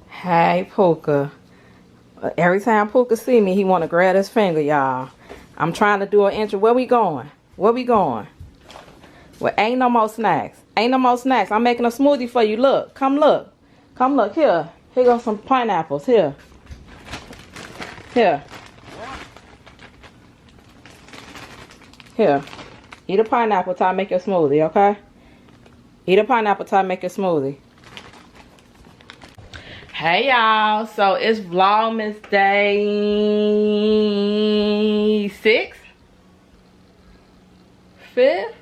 Hey, Puka. Every time Puka see me, he want to grab his finger, y'all. I'm trying to do an intro. Where we going? Where we going? Well, ain't no more snacks. Ain't no more snacks. I'm making a smoothie for you. Look. Come look. Come look. Here. Here goes some pineapples. Here. Here. Here. Eat a pineapple till I make your smoothie, okay? Eat a pineapple till I make your smoothie. Hey y'all, so it's Vlogmas day 6? 5th?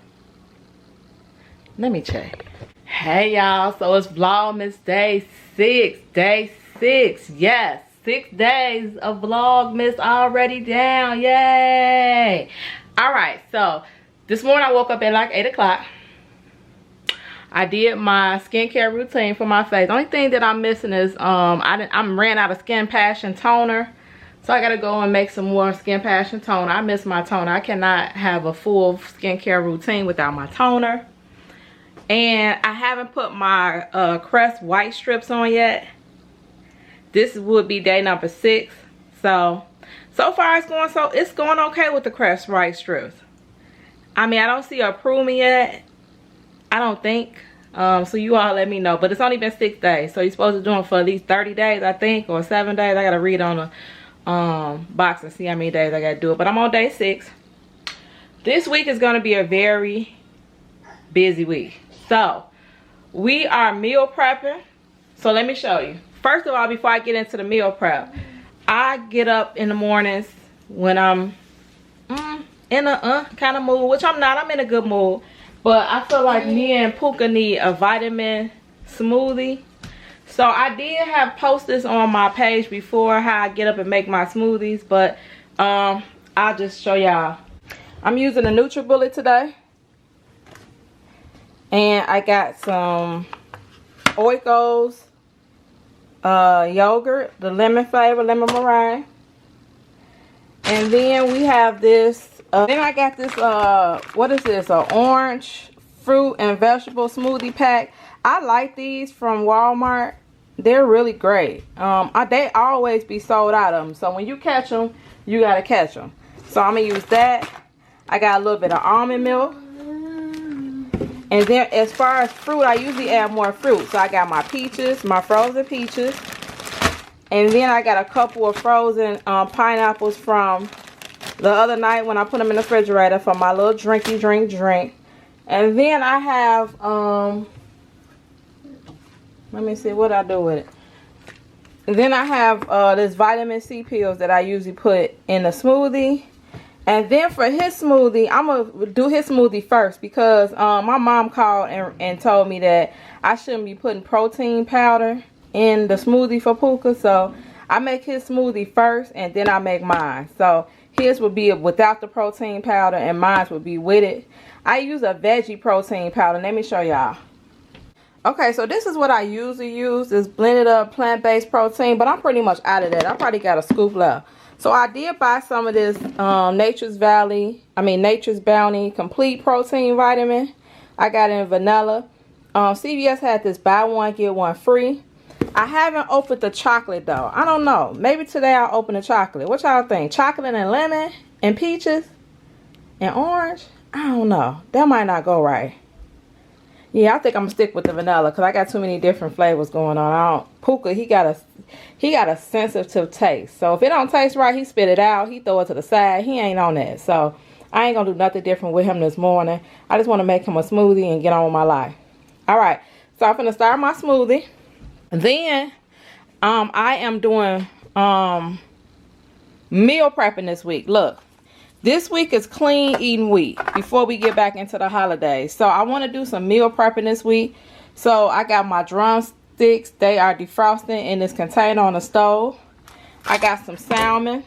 Let me check. Hey y'all, so it's Vlogmas day 6. Day 6, yes. 6 days of Vlogmas already down, yay! Alright, so this morning I woke up at like 8 o'clock. I did my skincare routine for my face. The only thing that I'm missing is I ran out of Skin Passion toner. So I gotta go and make some more Skin Passion toner. I miss my toner. I cannot have a full skincare routine without my toner. And I haven't put my Crest white strips on yet. This would be day number 6. So far it's going okay with the Crest white strips. I mean, I don't see a improvement yet. I don't think. So you all let me know. But it's only been 6 days. So you're supposed to do them for at least 30 days, I think. Or 7 days. I got to read on the box and see how many days I got to do it. But I'm on day 6. This week is going to be a very busy week. So we are meal prepping. So let me show you. First of all, before I get into the meal prep, I get up in the mornings when I'm in a kind of mood. Which I'm not. I'm in a good mood. But I feel like me and Puka need a vitamin smoothie. So I did have post this on my page before how I get up and make my smoothies. But I'll just show y'all. I'm using a NutriBullet today. And I got some Oikos yogurt, the lemon flavor, lemon meringue. And then we have this. Then I got this, what is this? An orange fruit and vegetable smoothie pack. I like these from Walmart. They're really great. They always be sold out of them. So when you catch them, you got to catch them. So I'm going to use that. I got a little bit of almond milk. And then as far as fruit, I usually add more fruit. So I got my peaches, my frozen peaches. And then I got a couple of frozen pineapples from the other night when I put them in the refrigerator for my little drinky drink. And then I have, let me see what I do with it. And then I have this vitamin C pills that I usually put in the smoothie. And then for his smoothie, I'm going to do his smoothie first because my mom called and told me that I shouldn't be putting protein powder in the smoothie for Puka. So I make his smoothie first and then I make mine. So his would be without the protein powder and mine would be with it. I use a veggie protein powder. Let me show y'all. Okay, so this is what I usually use. This blended up plant-based protein, but I'm pretty much out of that. I probably got a scoop left. So I did buy some of this Nature's Bounty Complete Protein Vitamin. I got it in vanilla. CVS had this buy one, get one free. I haven't opened the chocolate though. I don't know. Maybe today I'll open the chocolate. What y'all think? Chocolate and lemon and peaches and orange? I don't know. That might not go right. Yeah, I think I'm gonna stick with the vanilla because I got too many different flavors going on. Puka, he got a sensitive taste. So if it don't taste right, he spit it out. He throw it to the side. He ain't on that. So I ain't gonna do nothing different with him this morning. I just want to make him a smoothie and get on with my life. All right. So I'm gonna start my smoothie. Then I am doing meal prepping this week. Look, this week is clean eating week before we get back into the holidays. So I want to do some meal prepping this week. So I got my drumsticks. They are defrosting in this container on the stove. I got some salmon.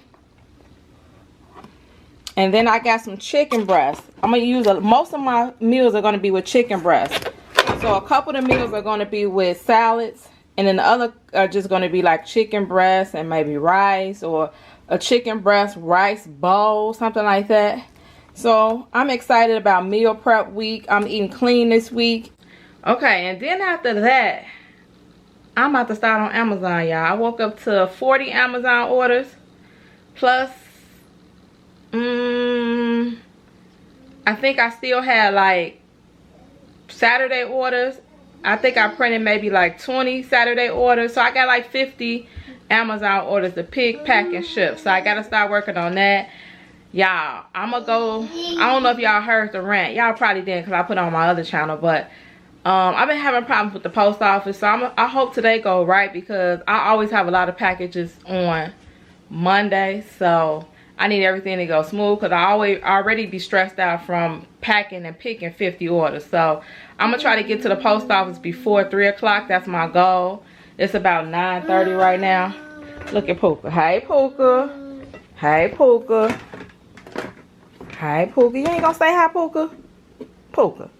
And then I got some chicken breast. I'm going to use, most of my meals are going to be with chicken breast. So a couple of the meals are going to be with salads. And then the other are just going to be like chicken breast and maybe rice or a chicken breast rice bowl, something like that. So I'm excited about meal prep week. I'm eating clean this week. Okay, and then after that, I'm about to start on Amazon, y'all. I woke up to 40 Amazon orders. Plus, I think I still had like Saturday orders. I think I printed maybe like 20 Saturday orders. So I got like 50 Amazon orders to pick, pack, and ship. So I got to start working on that. Y'all, I'm going to go. I don't know if y'all heard the rant. Y'all probably didn't because I put it on my other channel. But I've been having problems with the post office. So I hope today go right because I always have a lot of packages on Monday. So I need everything to go smooth because I already be stressed out from packing and picking 50 orders. So I'm gonna try to get to the post office before 3 o'clock. That's my goal. It's about 9:30 right now. Look at Puka. Hey Puka. Hey Puka. Hey Puka. You ain't gonna say hi, Puka? Puka.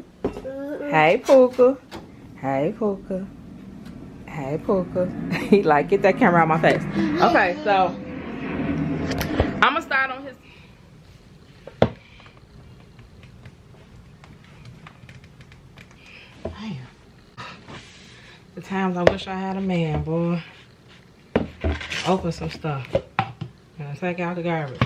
Hey Puka. Hey Puka. Hey Puka. He like, get that camera out my face. Okay, so I'm gonna start on his. Damn. The times I wish I had a man, boy. Open some stuff and take out the garbage.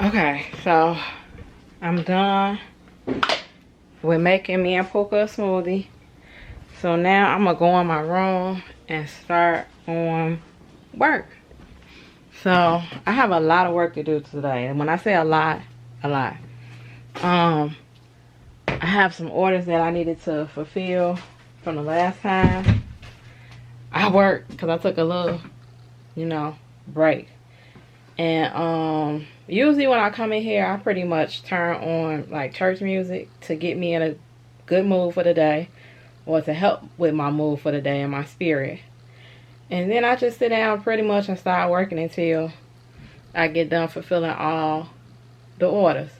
Okay, so I'm done with making me and Puka a smoothie. So now I'm gonna go in my room and start on work. So I have a lot of work to do today. And when I say a lot, I have some orders that I needed to fulfill from the last time I worked because I took a little, break. And usually when I come in here, I pretty much turn on like church music to get me in a good mood for the day, or to help with my mood for the day and my spirit. And then I just sit down pretty much and start working until I get done fulfilling all the orders.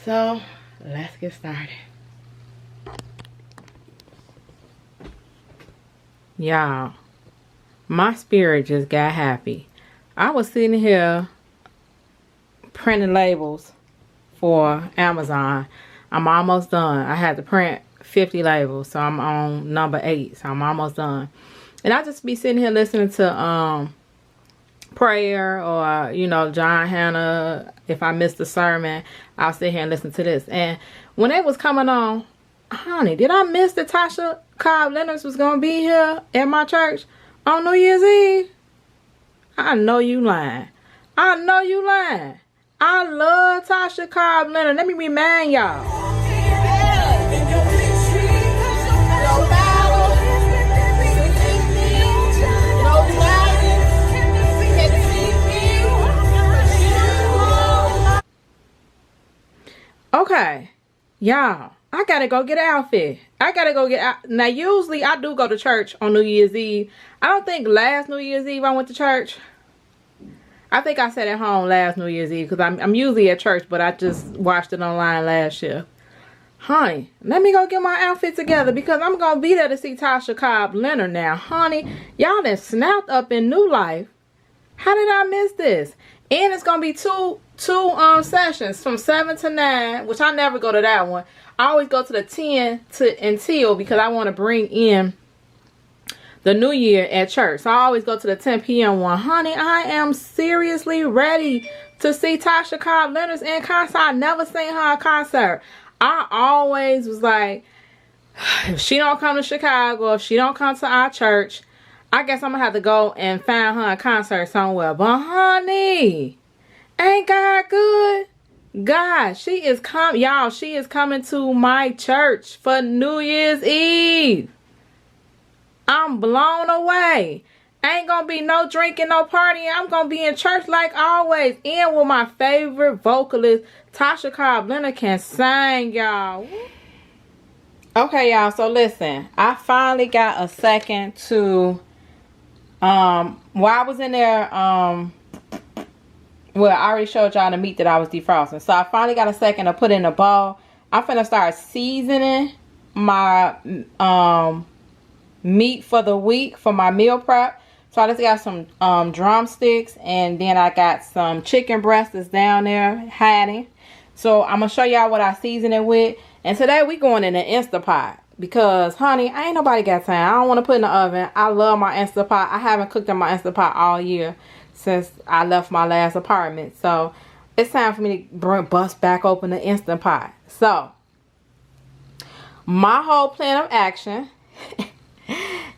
So let's get started. Y'all, my spirit just got happy. I was sitting here printing labels for Amazon. I'm almost done. I had to print 50 labels, so I'm on number 8, so I'm almost done. And I just be sitting here listening to prayer or, John Hannah. If I missed the sermon, I'll sit here and listen to this. And when it was coming on, honey, did I miss that Tasha Cobb Leonard was going to be here at my church on New Year's Eve? I know you lying. I know you lying. I love Tasha Cobb Leonard. Let me remind y'all. Okay, y'all, I gotta go get an outfit. I gotta go get out. Now, usually I do go to church on New Year's Eve. I don't think last New Year's Eve I went to church. I think I sat at home last New Year's Eve because I'm usually at church, but I just watched it online last year. Honey, let me go get my outfit together because I'm going to be there to see Tasha Cobb Leonard now. Honey, y'all done snapped up in New Life. How did I miss this? And it's going to be two sessions from 7 to 9, which I never go to that one. I always go to the 10 until because I want to bring in the new year at church. So I always go to the 10 p.m. one. Honey, I am seriously ready to see Tasha Cobb Leonard in concert. I never seen her in concert. I always was like, if she don't come to Chicago, if she don't come to our church, I guess I'm going to have to go and find her a concert somewhere. But honey, ain't God good? God, she is coming. Y'all, she is coming to my church for New Year's Eve. I'm blown away. Ain't gonna be no drinking, no partying. I'm gonna be in church like always. And with my favorite vocalist, Tasha Cobb Leonard, can sing, y'all. Okay, y'all, so listen, I finally got a second to while I was in there, well, I already showed y'all the meat that I was defrosting. So I finally got a second to put in a bowl. I'm finna start seasoning my meat for the week for my meal prep. So I just got some drumsticks, and then I got some chicken breast that's down there hiding. So I'm gonna show y'all what I season it with. And today we going in an Instapot because, honey, I ain't nobody got time. I don't want to put in the oven. I love my Instapot. I haven't cooked in my Instapot all year since I left my last apartment. So it's time for me to bust back open the Instant Pot. So my whole plan of action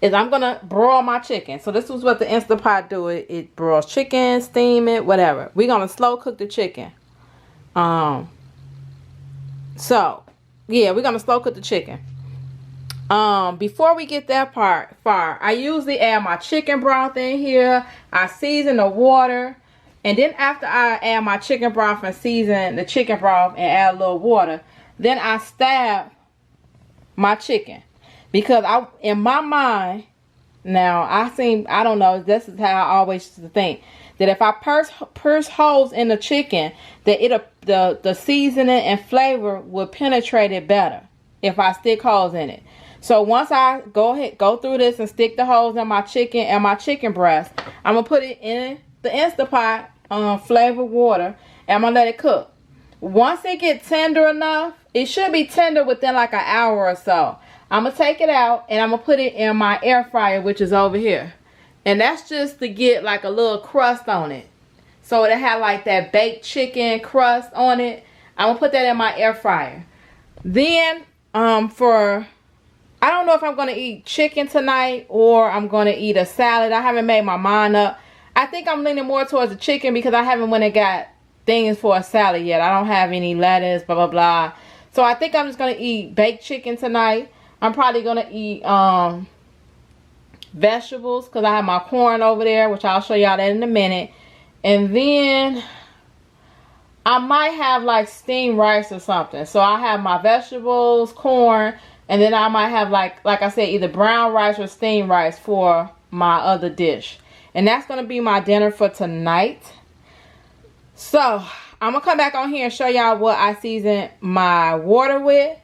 is I'm gonna broil my chicken. So this is what the Instant Pot do. It broils chicken, steam it, whatever. We're gonna slow cook the chicken. So yeah, we're gonna slow cook the chicken. Before we get that part far, I usually add my chicken broth in here. I season the water, and then after I add my chicken broth and season the chicken broth and add a little water, then I stab my chicken, because in my mind now, I don't know, this is how I always think, that if I pierce holes in the chicken, that the seasoning and flavor will penetrate it better if I stick holes in it. So once I go through this and stick the holes in my chicken and my chicken breast, I'm gonna put it in the Instant Pot flavored water, and I'm gonna let it cook. Once it gets tender enough, it should be tender within like an hour or so, I'm gonna take it out and I'm gonna put it in my air fryer, which is over here. And that's just to get like a little crust on it, so it have like that baked chicken crust on it. I'm gonna put that in my air fryer. Then I don't know if I'm going to eat chicken tonight or I'm going to eat a salad. I haven't made my mind up. I think I'm leaning more towards the chicken because I haven't went and got things for a salad yet. I don't have any lettuce, blah, blah, blah. So I think I'm just going to eat baked chicken tonight. I'm probably going to eat vegetables because I have my corn over there, which I'll show y'all that in a minute. And then I might have like steamed rice or something. So I have my vegetables, corn, and then I might have like I said, either brown rice or steamed rice for my other dish. And that's going to be my dinner for tonight. So I'm going to come back on here and show y'all what I season my water with.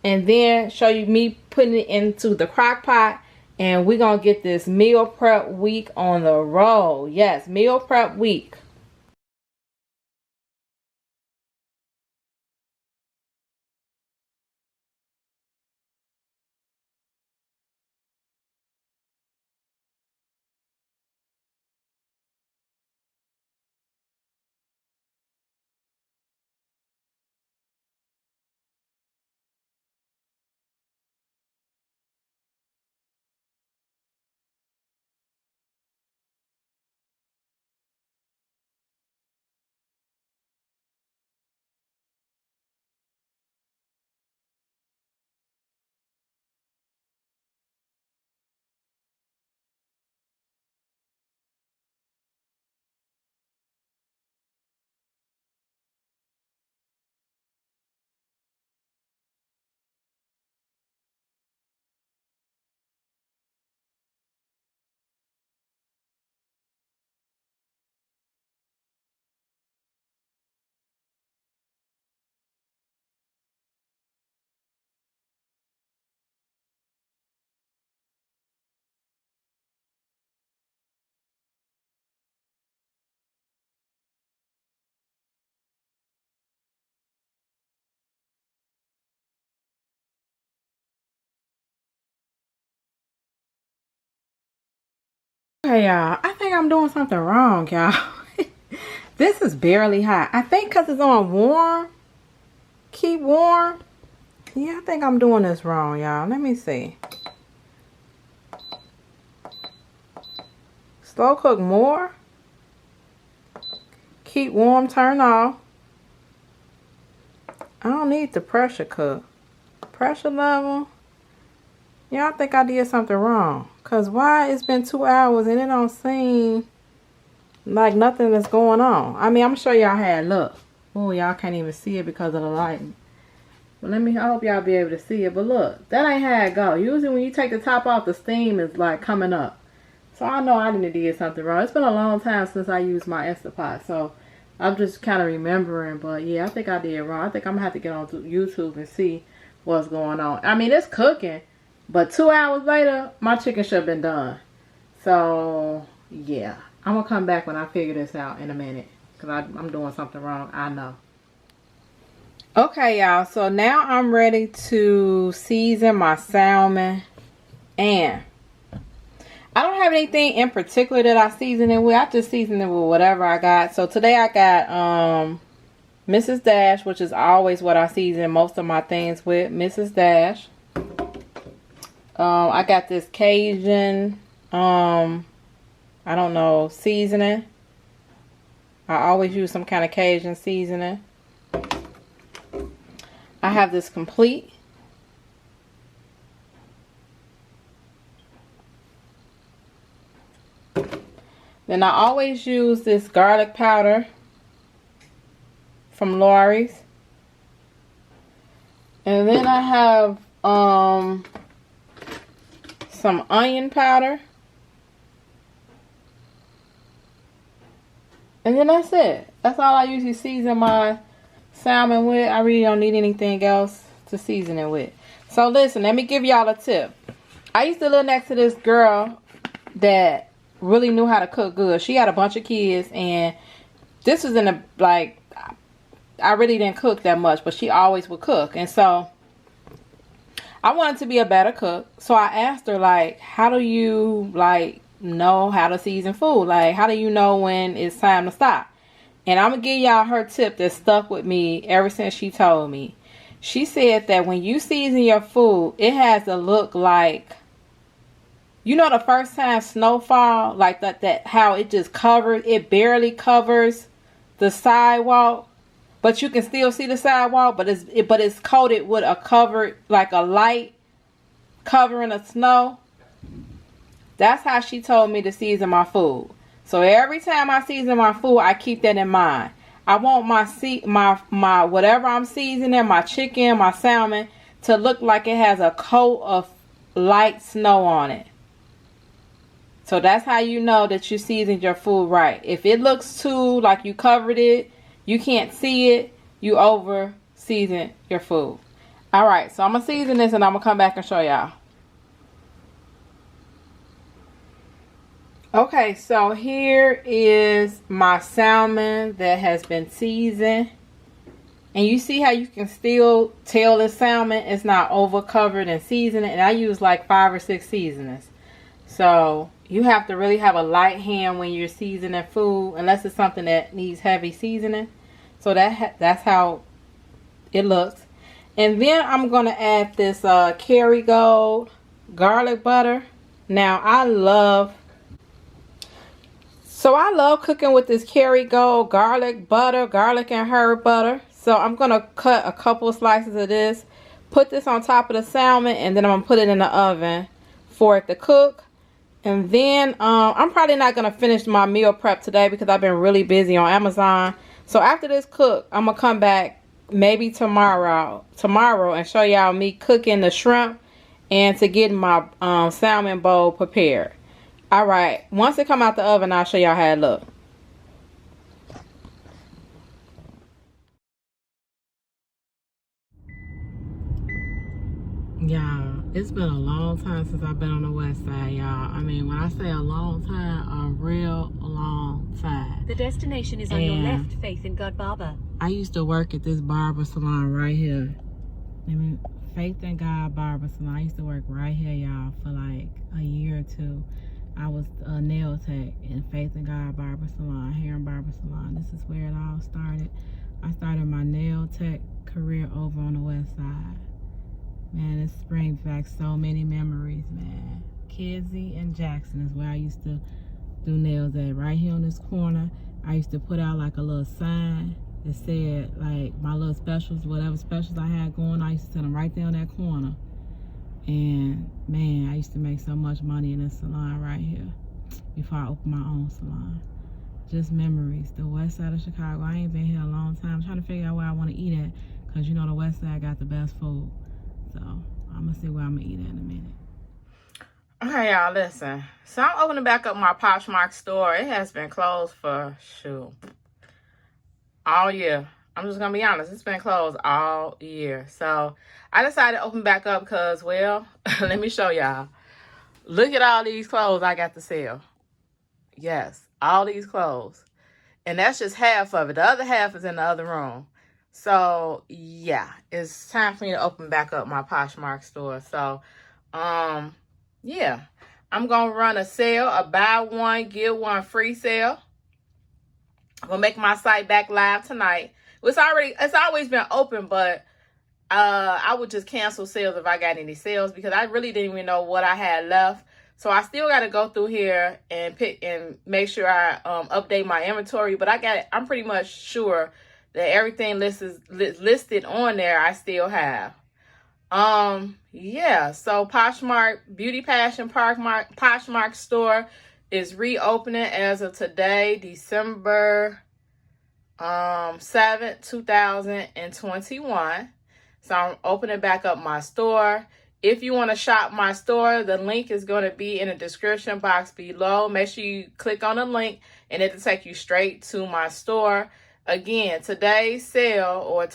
And then show you me putting it into the crock pot. And we're going to get this meal prep week on the roll. Yes, meal prep week. Okay, y'all, I think I'm doing something wrong, y'all. This is barely hot. I think because it's on warm. Keep warm. Yeah, I think I'm doing this wrong, y'all. Let me see. Slow cook more. Keep warm, turn off. I don't need the pressure cook. Pressure level. Yeah, I think I did something wrong. Because why it's been 2 hours and it don't seem like nothing is going on. I mean, I'm sure y'all had, look. Oh, y'all can't even see it because of the lighting. But I hope y'all be able to see it. But look, that ain't how it go. Usually when you take the top off, the steam is like coming up. So I know I didn't do something wrong. It's been a long time since I used my Instapot. So I'm just kind of remembering. But yeah, I think I did wrong. I think I'm going to have to get on YouTube and see what's going on. I mean, it's cooking. But 2 hours later, my chicken should have been done. So yeah, I'm going to come back when I figure this out in a minute. Because I'm doing something wrong. I know. Okay, y'all. So now I'm ready to season my salmon. And I don't have anything in particular that I season it with. I just season it with whatever I got. So today I got Mrs. Dash, which is always what I season most of my things with. Mrs. Dash. I got this Cajun, I don't know, seasoning. I always use some kind of Cajun seasoning. I have this Complete. Then I always use this garlic powder from Lori's. And then I have some onion powder. And then that's it. That's all I usually season my salmon with. I really don't need anything else to season it with. So listen, let me give y'all a tip. I used to live next to this girl that really knew how to cook good. She had a bunch of kids, and this was in a, like, I really didn't cook that much, but she always would cook. And so I wanted to be a better cook. So I asked her, like, how do you, like, know how to season food? Like, how do you know when it's time to stop? And I'm gonna give y'all her tip that stuck with me ever since she told me. She said that when you season your food, it has to look like, you know, the first time snowfall, like that how it just covers, it barely covers the sidewalk, but you can still see the sidewalk, but it's coated with a covered, like a light covering of snow. That's how she told me to season my food. So every time I season my food, I keep that in mind. I want my whatever I'm seasoning, my chicken, my salmon, to look like it has a coat of light snow on it. So that's how you know that you seasoned your food right. If it looks too like you covered it, you can't see it, you over season your food. Alright, so I'm going to season this and I'm going to come back and show y'all. Okay, so here is my salmon that has been seasoned. And you see how you can still tell the salmon it's not over covered and seasoned. And I use like 5 or 6 seasonings. So you have to really have a light hand when you're seasoning food, unless it's something that needs heavy seasoning. So that's how it looks. And then I'm going to add this Kerrygold garlic butter. Now I love cooking with this Kerrygold garlic butter, garlic and herb butter. So I'm going to cut a couple of slices of this, put this on top of the salmon, and then I'm going to put it in the oven for it to cook. And then I'm probably not going to finish my meal prep today because I've been really busy on Amazon. So after this cook, I'm going to come back maybe tomorrow and show y'all me cooking the shrimp and to get my salmon bowl prepared. Alright, once it come out the oven, I'll show y'all how it look. Y'all, it's been a long time since I've been on the west side, y'all. I mean, when I say a long time, a real long time. The destination is on your left, Faith in God Barber. I used to work at this barber salon right here. I mean, Faith in God Barber Salon. I used to work right here, y'all, for like a year or two. I was a nail tech in Faith in God Barber Salon, hair and barber salon. This is where it all started. I started my nail tech career over on the west side. Man, this brings back so many memories, man. Kedzie and Jackson is where I used to do nails at. Right here on this corner, I used to put out like a little sign that said like my little specials, whatever specials I had going, I used to send them right there on that corner. And man, I used to make so much money in this salon right here before I opened my own salon. Just memories. The west side of Chicago. I ain't been here a long time. I'm trying to figure out where I want to eat at. Because you know the West Side got the best food. So I'm going to see where I'm going to eat at in a minute. Okay, y'all, listen. So I'm opening back up my Poshmark store. It has been closed for, shoot, all year. I'm just going to be honest. It's been closed all year. So I decided to open back up because, well, let me show y'all. Look at all these clothes I got to sell. Yes, all these clothes. And that's just half of it. The other half is in the other room. So, yeah, it's time for me to open back up my Poshmark store. So, yeah, I'm going to run a sale, a buy one, get one free sale. I'm going to make my site back live tonight. It's always been open, but I would just cancel sales if I got any sales because I really didn't even know what I had left. So I still got to go through here and pick and make sure I update my inventory. But I'm pretty much sure that everything listed on there I still have. Yeah. So Poshmark Beauty Passion Poshmark store is reopening as of today, December 7th, 2021. So I'm opening back up my store. If you want to shop my store, the link is going to be in the description box below. Make sure you click on the link and it'll take you straight to my store. Again, today's sale, or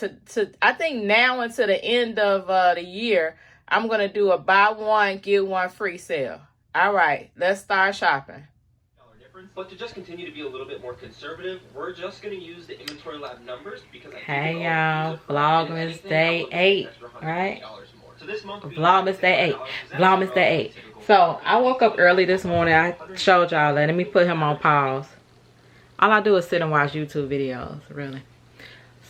I think now until the end of the year, I'm going to do a buy one, get one free sale. All right, let's start shopping. But to just continue to be a little bit more conservative, we're just going to use the inventory lab numbers because hey y'all, Vlogmas Day 8, right? So this month Vlogmas Day 8. Vlogmas Day 8. So I woke up early this morning. I showed y'all that. Let me put him on pause. All I do is sit and watch YouTube videos, really.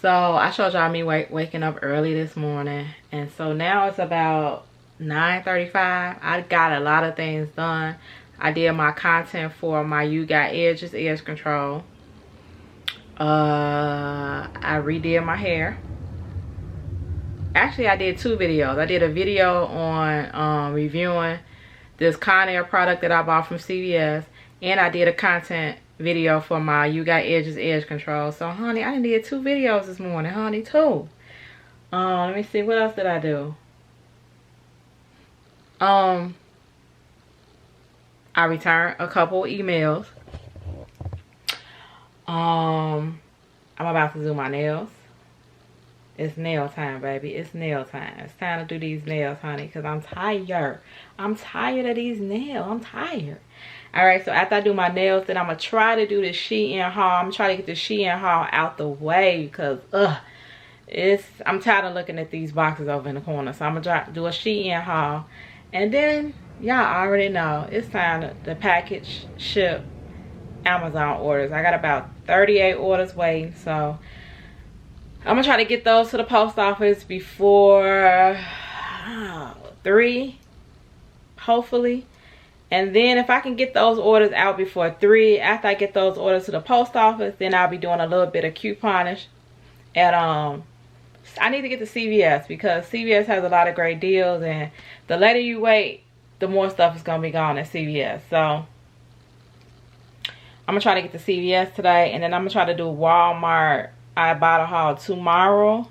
So I showed y'all me waking up early this morning. And so now it's about 9:35. I got a lot of things done. I did my content for my You Got Edges edge control. I redid my hair. Actually, I did 2 videos. I did a video on reviewing this Conair product that I bought from CVS. And I did a content video for my You Got Edges edge control. So, honey, I did 2 videos this morning, honey, 2. Let me see. What else did I do? I returned a couple emails. I'm about to do my nails. It's nail time, baby. It's nail time. It's time to do these nails, honey, because I'm tired. I'm tired of these nails. I'm tired. All right, so after I do my nails, then I'm going to try to do the Shein haul. I'm going to try to get the Shein haul out the way because, I'm tired of looking at these boxes over in the corner. So I'm going to do a Shein haul. And then, y'all already know, it's time to package, ship Amazon orders. I got about 38 orders waiting, so I'm gonna try to get those to the post office before 3, hopefully. And then if I can get those orders out before 3, after I get those orders to the post office, then I'll be doing a little bit of couponish at I need to get to CVS because CVS has a lot of great deals, and the later you wait, the more stuff is gonna be gone at CVS. So I'm gonna try to get to CVS today, and then I'm gonna try to do Walmart I Bought a Haul tomorrow.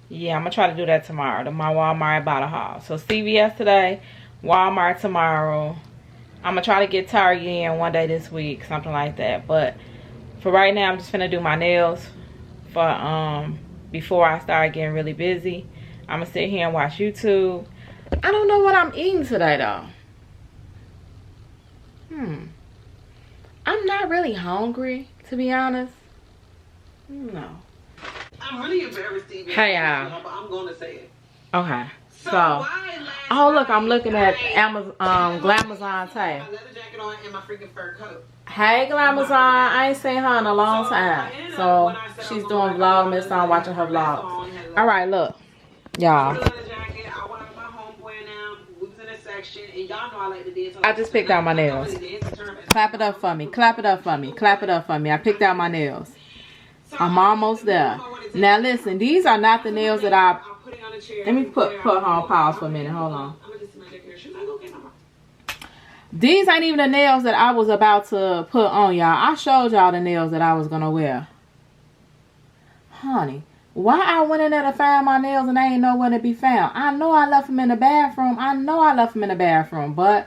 Yeah, I'm gonna try to do that tomorrow. My Walmart I Bought a Haul. So CVS today, Walmart tomorrow. I'm gonna try to get Target in one day this week, something like that. But for right now, I'm just gonna do my nails for before I start getting really busy. I'm gonna sit here and watch YouTube. I don't know what I'm eating today though. I'm not really hungry, to be honest. No. I'm really embarrassed, Stevie. Hey, y'all. But I'm gonna say it. Okay. So oh look, I'm looking at Amazon, Glamazon Tay. My leather jacket on and my freaking fur coat. Hey Glamazon, I ain't seen her in a long time. So she's doing Vlogmas, so I'm watching her vlogs. All right, look, y'all. I just picked out my nails. Clap it up for me. Clap it up for me. Clap it up for me. I picked out my nails. I'm almost there. Now listen, these are not the nails that I. Let me put her on pause for a minute. Hold on. These ain't even the nails that I was about to put on, y'all. I showed y'all the nails that I was gonna wear. Honey, Why I went in there to find my nails and they ain't nowhere to be found? I know I left them in the bathroom. But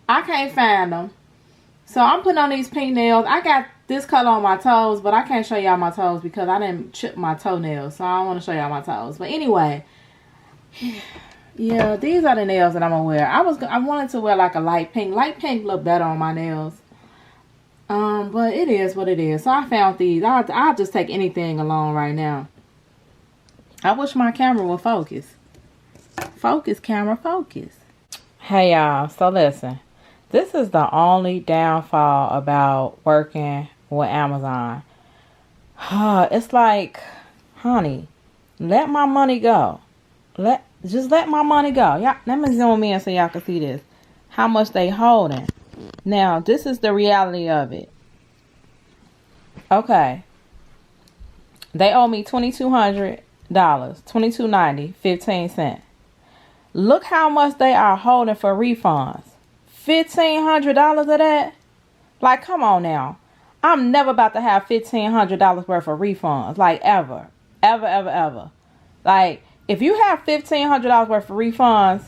I can't find them. So I'm putting on these pink nails. I got this color on my toes, but I can't show y'all my toes because I didn't chip my toenails. So I don't want to show y'all my toes. But anyway, yeah, these are the nails that I'm gonna wear. I wanted to wear like a light pink. Light pink look better on my nails. But it is what it is. So I found these. I'll just take anything along right now. I wish my camera would focus. Focus, camera, focus. Hey, y'all. So, listen. This is the only downfall about working with Amazon. It's like, honey, let my money go. Just let my money go. Y'all, let me zoom in so y'all can see this. How much they holding. Now, this is the reality of it. Okay. They owe me $2,200. $22.90, 15 cents. Look how much they are holding for refunds. $1,500 of that? Like, come on now. I'm never about to have $1,500 worth of refunds. Like, ever. Ever. Like, if you have $1,500 worth of refunds,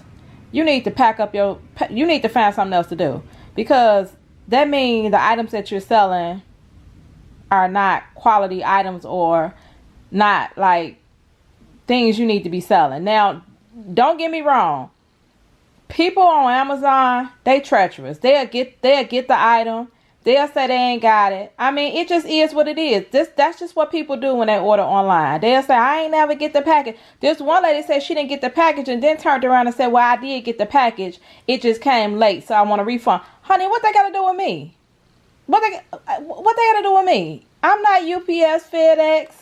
you need to you need to find something else to do. Because that means the items that you're selling are not quality items or not, like, things you need to be selling. Now, don't get me wrong. People on Amazon, they treacherous. They'll get the item. They'll say they ain't got it. I mean, it just is what it is. That's just what people do when they order online. They'll say, I ain't never get the package. This one lady said she didn't get the package and then turned around and said, well, I did get the package. It just came late, so I want a refund. Honey, what they got to do with me? What they got to do with me? I'm not UPS, FedEx,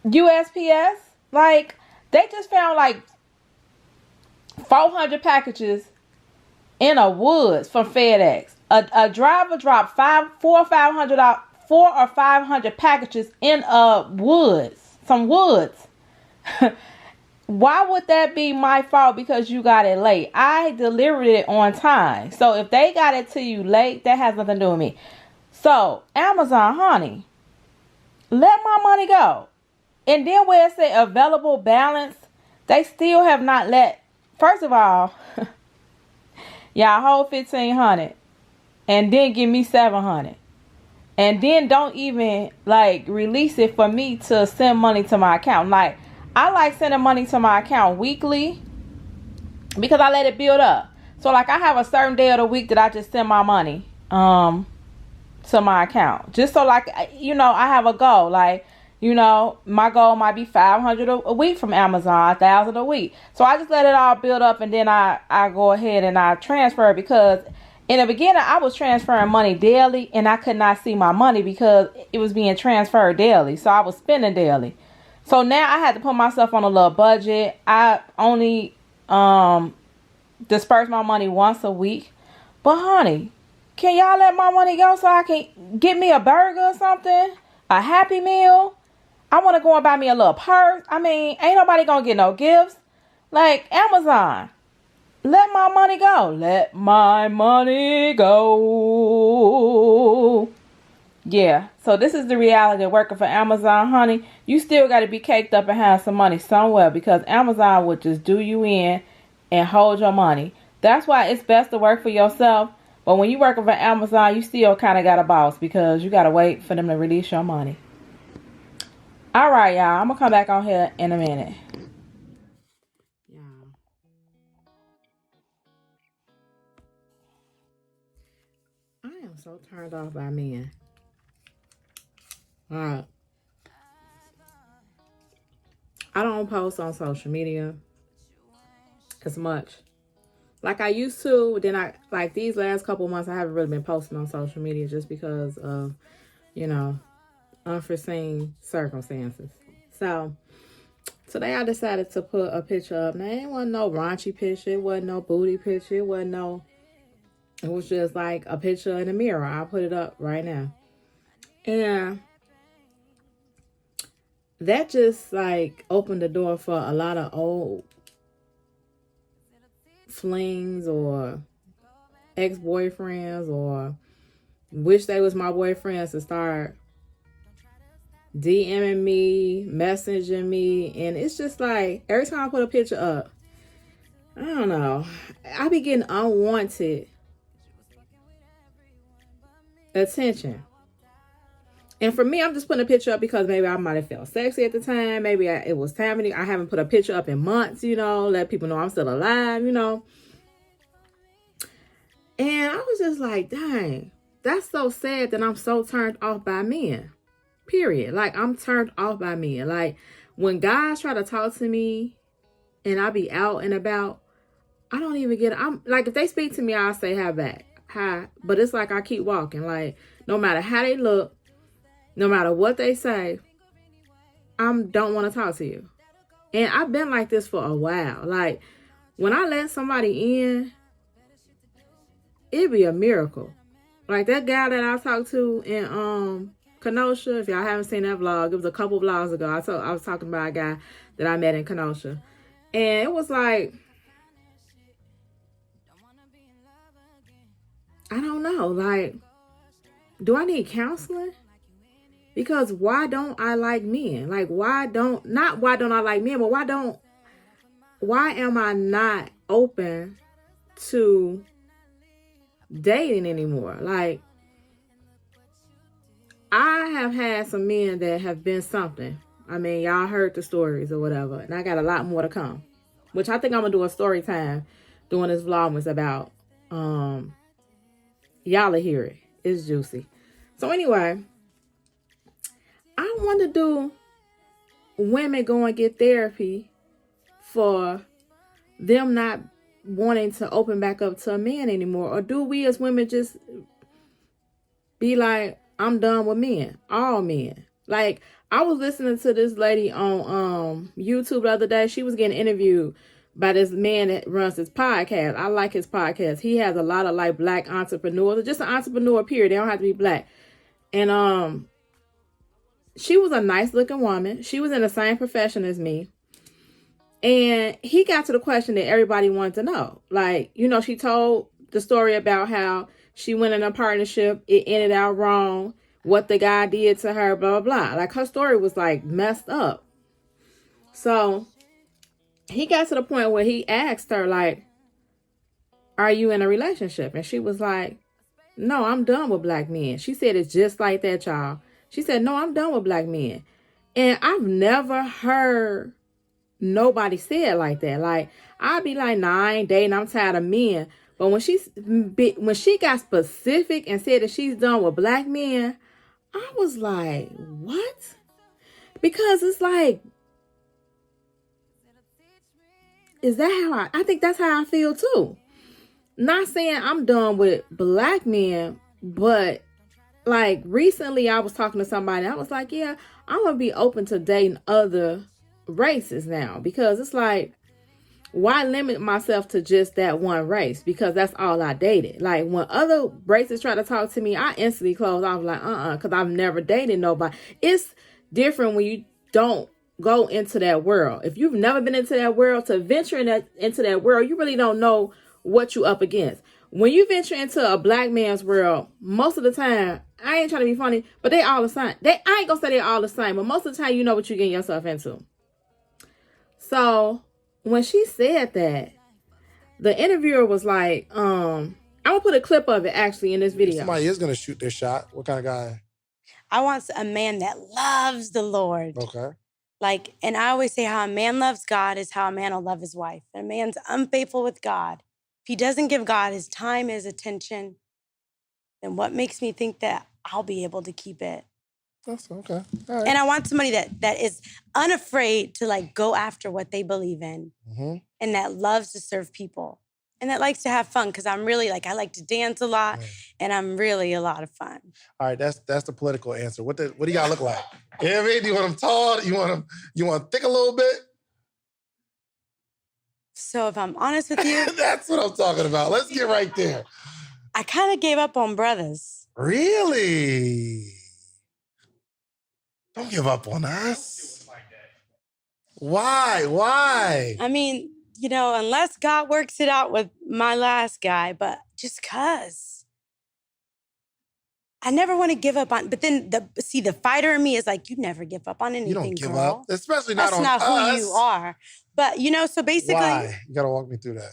USPS. Like, they just found like 400 packages in a woods from FedEx. A driver dropped 400 or 500 packages in a woods. Some woods. Why would that be my fault because you got it late? I delivered it on time. So if they got it to you late, that has nothing to do with me. So, Amazon, honey, let my money go. And then where it say available balance, they still have not let. First of all, y'all hold $1,500 and then give me $700. And then don't even like release it for me to send money to my account. Like, I like sending money to my account weekly because I let it build up. So like I have a certain day of the week that I just send my money to my account. Just so like, you know, I have a goal. Like, you know, my goal might be $500 a week from Amazon, $1,000 a week. So I just let it all build up and then I go ahead and I transfer it because in the beginning I was transferring money daily and I could not see my money because it was being transferred daily. So I was spending daily. So now I had to put myself on a little budget. I only disperse my money once a week. But honey, can y'all let my money go so I can get me a burger or something? A Happy Meal? I want to go and buy me a little purse. I mean, ain't nobody going to get no gifts. Like, Amazon, let my money go. Let my money go. Yeah, so this is the reality of working for Amazon, honey. You still got to be caked up and have some money somewhere because Amazon would just do you in and hold your money. That's why it's best to work for yourself. But when you working for Amazon, you still kind of got a boss because you got to wait for them to release your money. All right, y'all. I'm going to come back on here in a minute. I am so turned off by men. All right. I don't post on social media as much. Like I used to. Then like these last couple months, I haven't really been posting on social media just because of, you know, unforeseen circumstances. So today I decided to put a picture up. Now it wasn't no raunchy picture. It wasn't no booty picture. It was just like a picture in the mirror. I'll put it up right now. And that just like opened the door for a lot of old flings or ex-boyfriends or wish they was my boyfriends to start DMing me, messaging me, and it's just like every time I put a picture up, I don't know, I be getting unwanted attention. And for me, I'm just putting a picture up because maybe I might have felt sexy at the time. Maybe it was time. I haven't put a picture up in months, let people know I'm still alive, And I was just like, dang, that's so sad that I'm so turned off by men. Period. Like, I'm turned off by men. Like, when guys try to talk to me and I be out and about, I don't even get it. I'm like, if they speak to me, I'll say hi back. Hi. But it's like I keep walking. Like, no matter how they look, no matter what they say, I don't want to talk to you. And I've been like this for a while. Like, when I let somebody in, it'd be a miracle. Like that guy that I talked to in Kenosha, if y'all haven't seen that vlog, it was a couple vlogs ago. I was talking about a guy that I met in Kenosha. And it was like, I don't know, like, do I need counseling? Because why don't I like men? Like, why don't I like men, but why am I not open to dating anymore? Like, I have had some men that have been something. I mean, y'all heard the stories or whatever, and I got a lot more to come, which I think I'm gonna do a story time doing this Vlogmas about. Y'all will hear it. It's juicy. So anyway, I want to do women go and get therapy for them not wanting to open back up to a man anymore. Or do we as women just be like, I'm done with men, all men? Like, I was listening to this lady on YouTube the other day. She was getting interviewed by this man that runs his podcast. I like his podcast. He has a lot of like black entrepreneurs, or just an entrepreneur period. They don't have to be black. And she was a nice looking woman. She was in the same profession as me. And he got to the question that everybody wanted to know. Like, she told the story about how she went in a partnership. It ended out wrong. What the guy did to her, blah, blah, blah. Like, her story was like messed up. So he got to the point where he asked her, like, are you in a relationship? And she was like, no, I'm done with black men. She said it's just like that, y'all. She said, no, I'm done with black men. And I've never heard nobody say it like that. Like, I'd be like, nah, I ain't dating. I'm tired of men. But when she got specific and said that she's done with black men, I was like, what? Because it's like, is that how I think that's how I feel too. Not saying I'm done with black men, but like recently I was talking to somebody. I was like, yeah, I'm going to be open to dating other races now, because it's like, why limit myself to just that one race? Because that's all I dated. Like, when other races try to talk to me, I instantly close off, like, because I've never dated nobody. It's different when you don't go into that world. If you've never been into that world, to venture into that world, you really don't know what you up against. When you venture into a black man's world, most of the time, I ain't trying to be funny, but they all the same. I ain't gonna say they're all the same, but most of the time, you know what you're getting yourself into. So when she said that, the interviewer was like, I'm gonna put a clip of it actually in this video. Somebody is gonna shoot their shot. What kind of guy? I want a man that loves the Lord. Okay. Like, and I always say how a man loves God is how a man will love his wife. And a man's unfaithful with God, if he doesn't give God his time, his attention, then what makes me think that I'll be able to keep it? That's okay. All right. And I want somebody that is unafraid to like go after what they believe in, and that loves to serve people, and that likes to have fun. Because I'm really like, I like to dance a lot, and I'm really a lot of fun. All right, that's the political answer. What do y'all look like? You know what I mean? Do you want them tall? You want them thick a little bit? So if I'm honest with you, that's what I'm talking about. Let's get right there. I kind of gave up on brothers. Really? Don't give up on us. Why? I mean, unless God works it out with my last guy, but just 'cause. I never want to give up on, but then the fighter in me is like, you never give up on anything, You don't give girl. up, especially not That's on not us. who you are. But, so basically. Why? You got to walk me through that.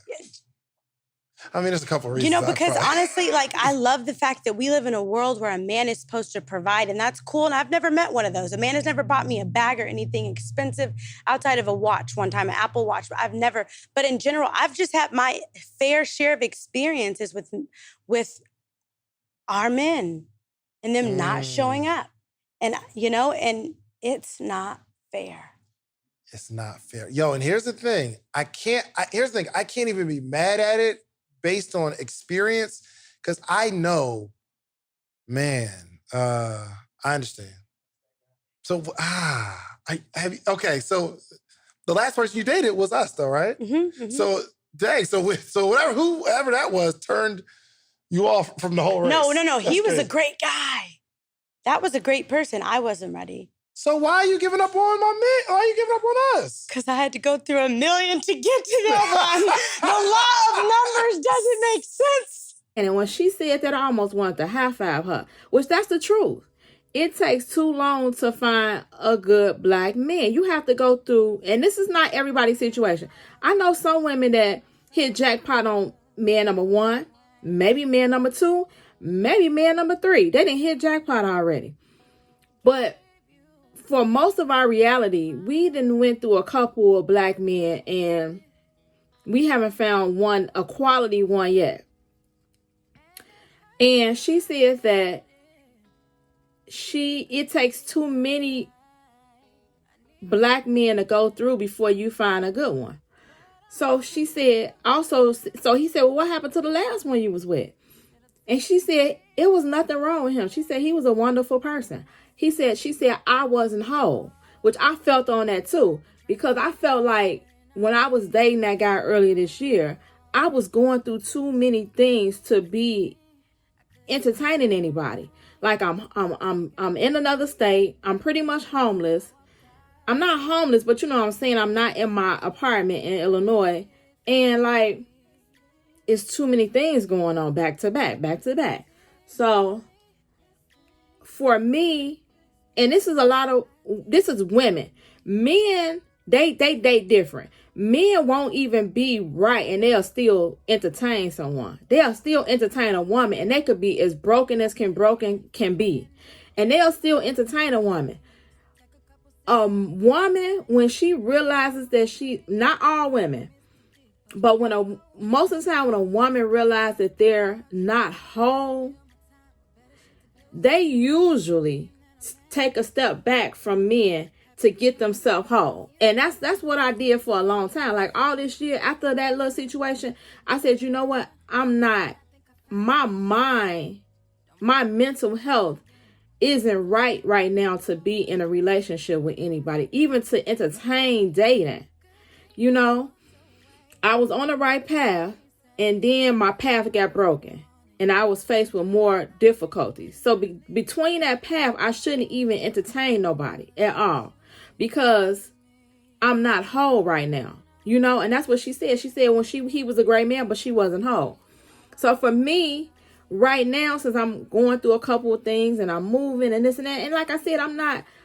I mean, there's a couple of reasons. Because honestly, like, I love the fact that we live in a world where a man is supposed to provide, and that's cool. And I've never met one of those. A man has never bought me a bag or anything expensive outside of a watch one time, an Apple Watch. But in general, I've just had my fair share of experiences with our men and them not showing up. And, and it's not fair. It's not fair. Yo, and here's the thing. I can't even be mad at it based on experience, because I know, man, I understand. So, okay, so the last person you dated was us, though, right? Mm-hmm. So, dang, so whoever that was turned you off from the whole race. No. That's He was crazy. a great guy. That was a great person. I wasn't ready. So why are you giving up on my man? Why are you giving up on us? Because I had to go through 1 million to get to that one. The law of numbers doesn't make sense. And when she said that, I almost wanted to high-five her, which that's the truth. It takes too long to find a good black man. You have to go through, and this is not everybody's situation. I know some women that hit jackpot on man number 1, maybe man number 2, maybe man number 3. They didn't hit jackpot already. But for most of our reality, we done went through a couple of black men, and we haven't found a quality one yet. And she says that it takes too many black men to go through before you find a good one. So she said he said, well, what happened to the last one you was with? And she said, it was nothing wrong with him. She said, he was a wonderful person. She said, I wasn't whole, which I felt on that too, because I felt like when I was dating that guy earlier this year, I was going through too many things to be entertaining anybody. Like I'm in another state. I'm pretty much homeless. I'm not homeless, but you know what I'm saying? I'm not in my apartment in Illinois. And like, it's too many things going on back to back. So for me, and this is women. Men, they different. Men won't even be right, and they'll still entertain someone. They'll still entertain a woman, and they could be as broken as broken can be. And they'll still entertain a woman. A woman, when she realizes that not all women, but most of the time when a woman realizes that they're not whole, they usually take a step back from men to get themselves whole. And that's what I did for a long time. Like all this year after that little situation, I said, you know what? My mind, my mental health isn't right now to be in a relationship with anybody, even to entertain dating. I was on the right path, and then my path got broken. And I was faced with more difficulties. So between that path, I shouldn't even entertain nobody at all, because I'm not whole right now, and that's what she said. She said he was a great man, but she wasn't whole. So for me right now, since I'm going through a couple of things and I'm moving and this and that, and like I said,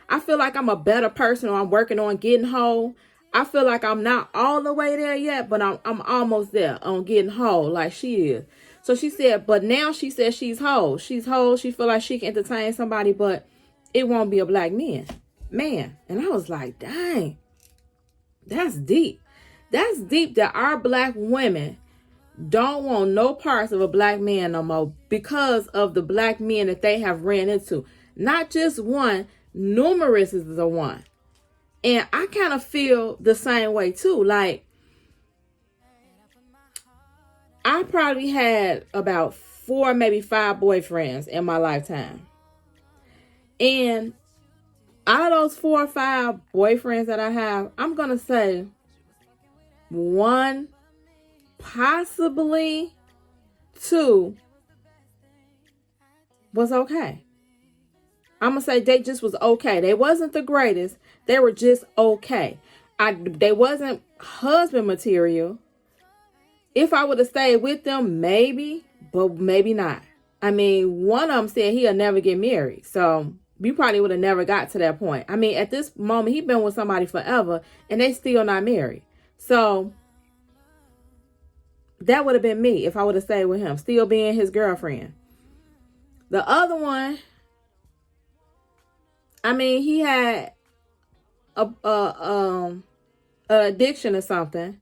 I feel like I'm a better person, or I'm working on getting whole. I feel like I'm not all the way there yet, but I'm almost there on getting whole like she is. So she said, but now she says she's whole. She's whole. She feel like she can entertain somebody, but it won't be a black man. And I was like, dang, that's deep. That's deep that our black women don't want no parts of a black man no more because of the black men that they have ran into. Not just one, numerous is the one. And I kind of feel the same way too. Like, I probably had about 4, maybe 5 boyfriends in my lifetime. And out of those 4 or 5 boyfriends that I have, I'm going to say 1, possibly 2 was okay. I'm going to say they just was okay. They wasn't the greatest. They were just okay. They wasn't husband material. If I would have stayed with them, maybe, but maybe not. I mean, one of them said he'll never get married. So you probably would have never got to that point. I mean, at this moment, he been with somebody forever and they still not married. So that would have been me if I would have stayed with him, still being his girlfriend. The other one, I mean, he had an addiction or something.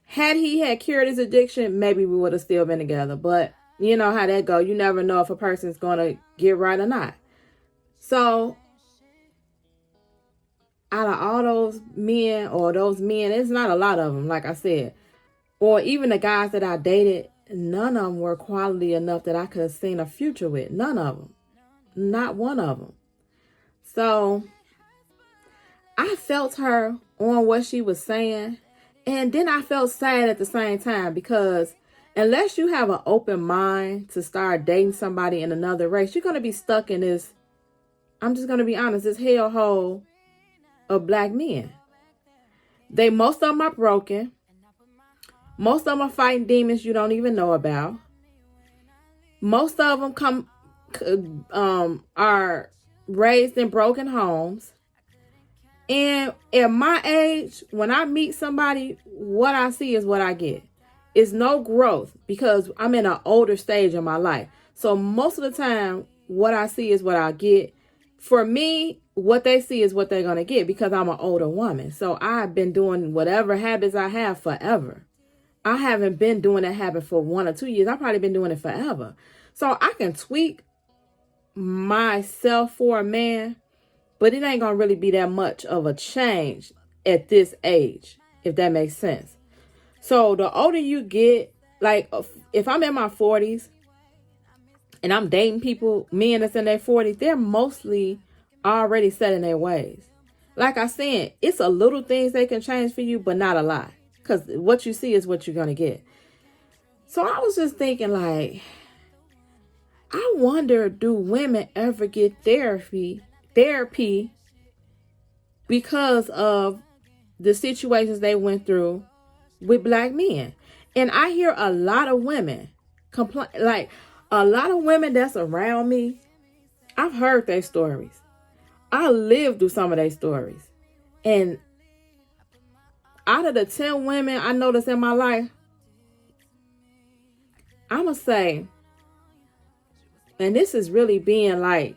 Had he had cured his addiction, maybe we would have still been together. But you know how that go. You never know if a person's going to get right or not. So out of all those men, it's not a lot of them, like I said. Or even the guys that I dated, none of them were quality enough that I could have seen a future with. None of them. Not one of them. So I felt her on what she was saying. And then I felt sad at the same time, because unless you have an open mind to start dating somebody in another race, you're going to be stuck in this, I'm just going to be honest, this hellhole of black men. Most of them are broken. Most of them are fighting demons you don't even know about. Most of them are raised in broken homes. And at my age, when I meet somebody, what I see is what I get. It's no growth, because I'm in an older stage of my life. So most of the time, what I see is what I get. For me, what they see is what they're going to get, because I'm an older woman. So I've been doing whatever habits I have forever. I haven't been doing that habit for 1 or 2 years. I've probably been doing it forever. So I can tweak myself for a man, but it ain't going to really be that much of a change at this age, if that makes sense. So the older you get, like if I'm in my 40s and I'm dating people, men that's in their 40s, they're mostly already set in their ways. Like I said, it's a little things they can change for you, but not a lot. Because what you see is what you're going to get. So I was just thinking, like, I wonder, do women ever get therapy because of the situations they went through with black men? And I hear a lot of women complain, like a lot of women that's around me. I've heard their stories. I lived through some of their stories. And out of the 10 women I noticed in my life, I'm going to say, and this is really being like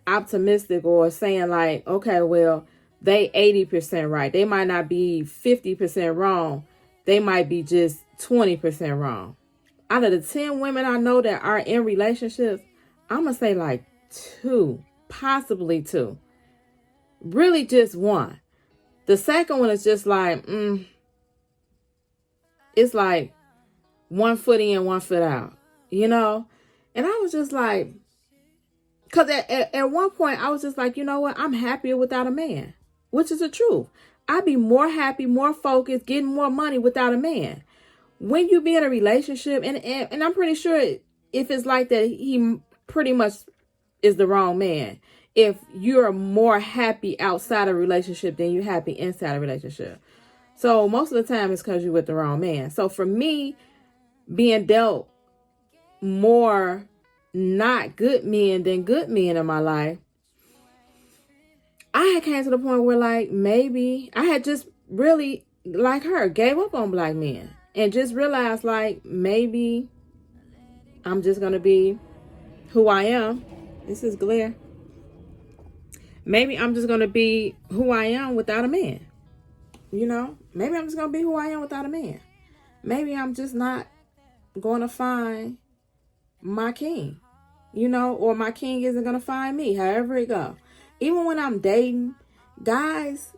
optimistic, or saying like, okay, well, they 80% right. They might not be 50% wrong. They might be just 20% wrong. Out of the 10 women I know that are in relationships, I'm going to say like 2, possibly 2. Really just 1. The second one is just like, it's like 1 foot in, 1 foot out, you know? And I was just like, because at one point I was just like, you know what? I'm happier without a man, which is the truth. I'd be more happy, more focused, getting more money without a man. When you be in a relationship, and I'm pretty sure if it's like that, he pretty much is the wrong man. If you're more happy outside a relationship than you're happy inside a relationship. So most of the time it's because you're with the wrong man. So for me, being dealt more not good men than good men in my life, I had came to the point where like maybe I had just really, like her, gave up on black men and just realized like maybe I'm just going to be who I am. This is glare. Maybe I'm just going to be who I am without a man. You know, maybe I'm just going to be who I am without a man. Maybe I'm just not going to find my king, you know, or my king isn't going to find me, however it go. Even when I'm dating guys,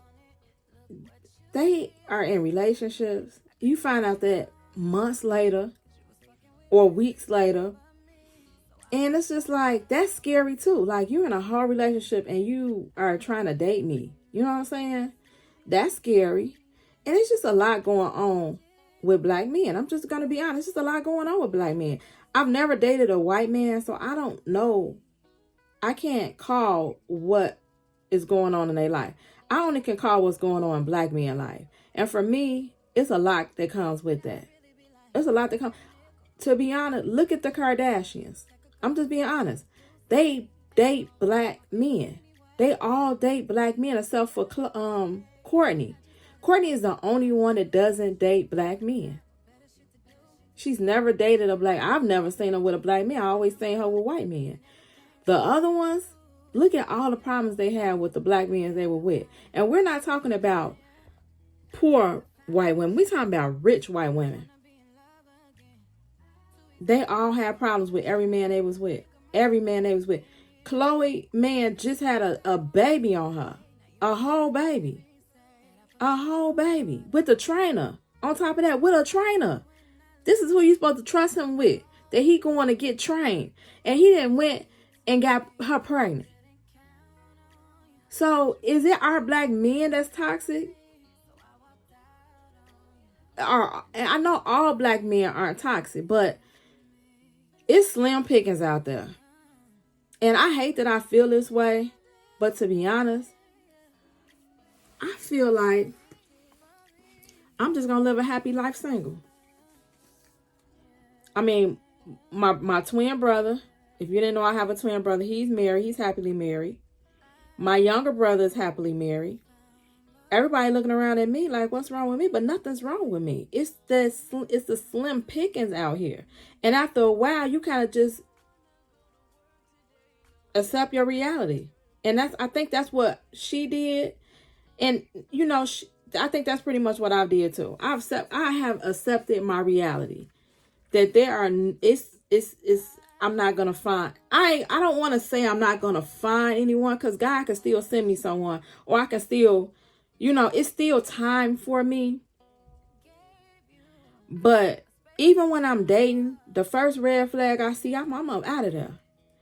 they are in relationships. You find out that months later or weeks later. And it's just like, that's scary too. Like, you're in a hard relationship and you are trying to date me. You know what I'm saying? That's scary. And it's just a lot going on with black men. I'm just going to be honest. It's just a lot going on with black men. I've never dated a white man, so I don't know. I can't call what is going on in their life. I only can call what's going on in black men's life. And for me, it's a lot that comes with that. There's a lot that come. To be honest, look at the Kardashians. I'm just being honest. They date black men. They all date black men except for Courtney. Courtney is the only one that doesn't date black men. She's never dated a black. I've never seen her with a black man. I always seen her with white men. The other ones, look at all the problems they had with the black men they were with. And we're not talking about poor white women. We're talking about rich white women. They all had problems with every man they was with. Every man they was with. Chloe, man, just had a baby on her. A whole baby. A whole baby. With a trainer. On top of that, with a trainer. This is who you're supposed to trust him with. That he going to get trained. And he didn't went and got her pregnant. So, is it our black men that's toxic? And I know all black men aren't toxic, but it's slim pickings out there. And I hate that I feel this way, but to be honest, I feel like I'm just going to live a happy life single. I mean, my twin brother, if you didn't know I have a twin brother, he's married. He's happily married. My younger brother is happily married. Everybody looking around at me like, what's wrong with me? But nothing's wrong with me. It's the slim pickings out here. And after a while, you kind of just accept your reality. And I think that's what she did. And, you know, I think that's pretty much what I did too. I have accepted my reality. That I'm not going to find, I don't want to say I'm not going to find anyone, because God can still send me someone, or I can still, you know, it's still time for me. But even when I'm dating, the first red flag I see, I'm out of there.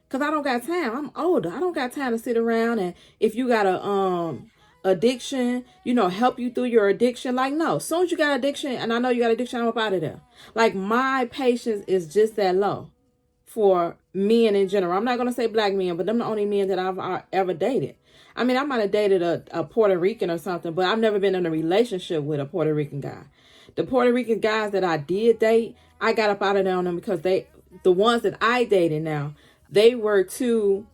Because I don't got time. I'm older. I don't got time to sit around and if you got a addiction, you know, help you through your addiction. Like, no. As soon as you got addiction, and I know you got addiction, I'm up out of there. Like, my patience is just that low for men in general. I'm not going to say black men, but them the only men that I've ever dated. I mean, I might have dated a Puerto Rican or something, but I've never been in a relationship with a Puerto Rican guy. The Puerto Rican guys that I did date, I got up out of there on them because the ones that I dated now, they were too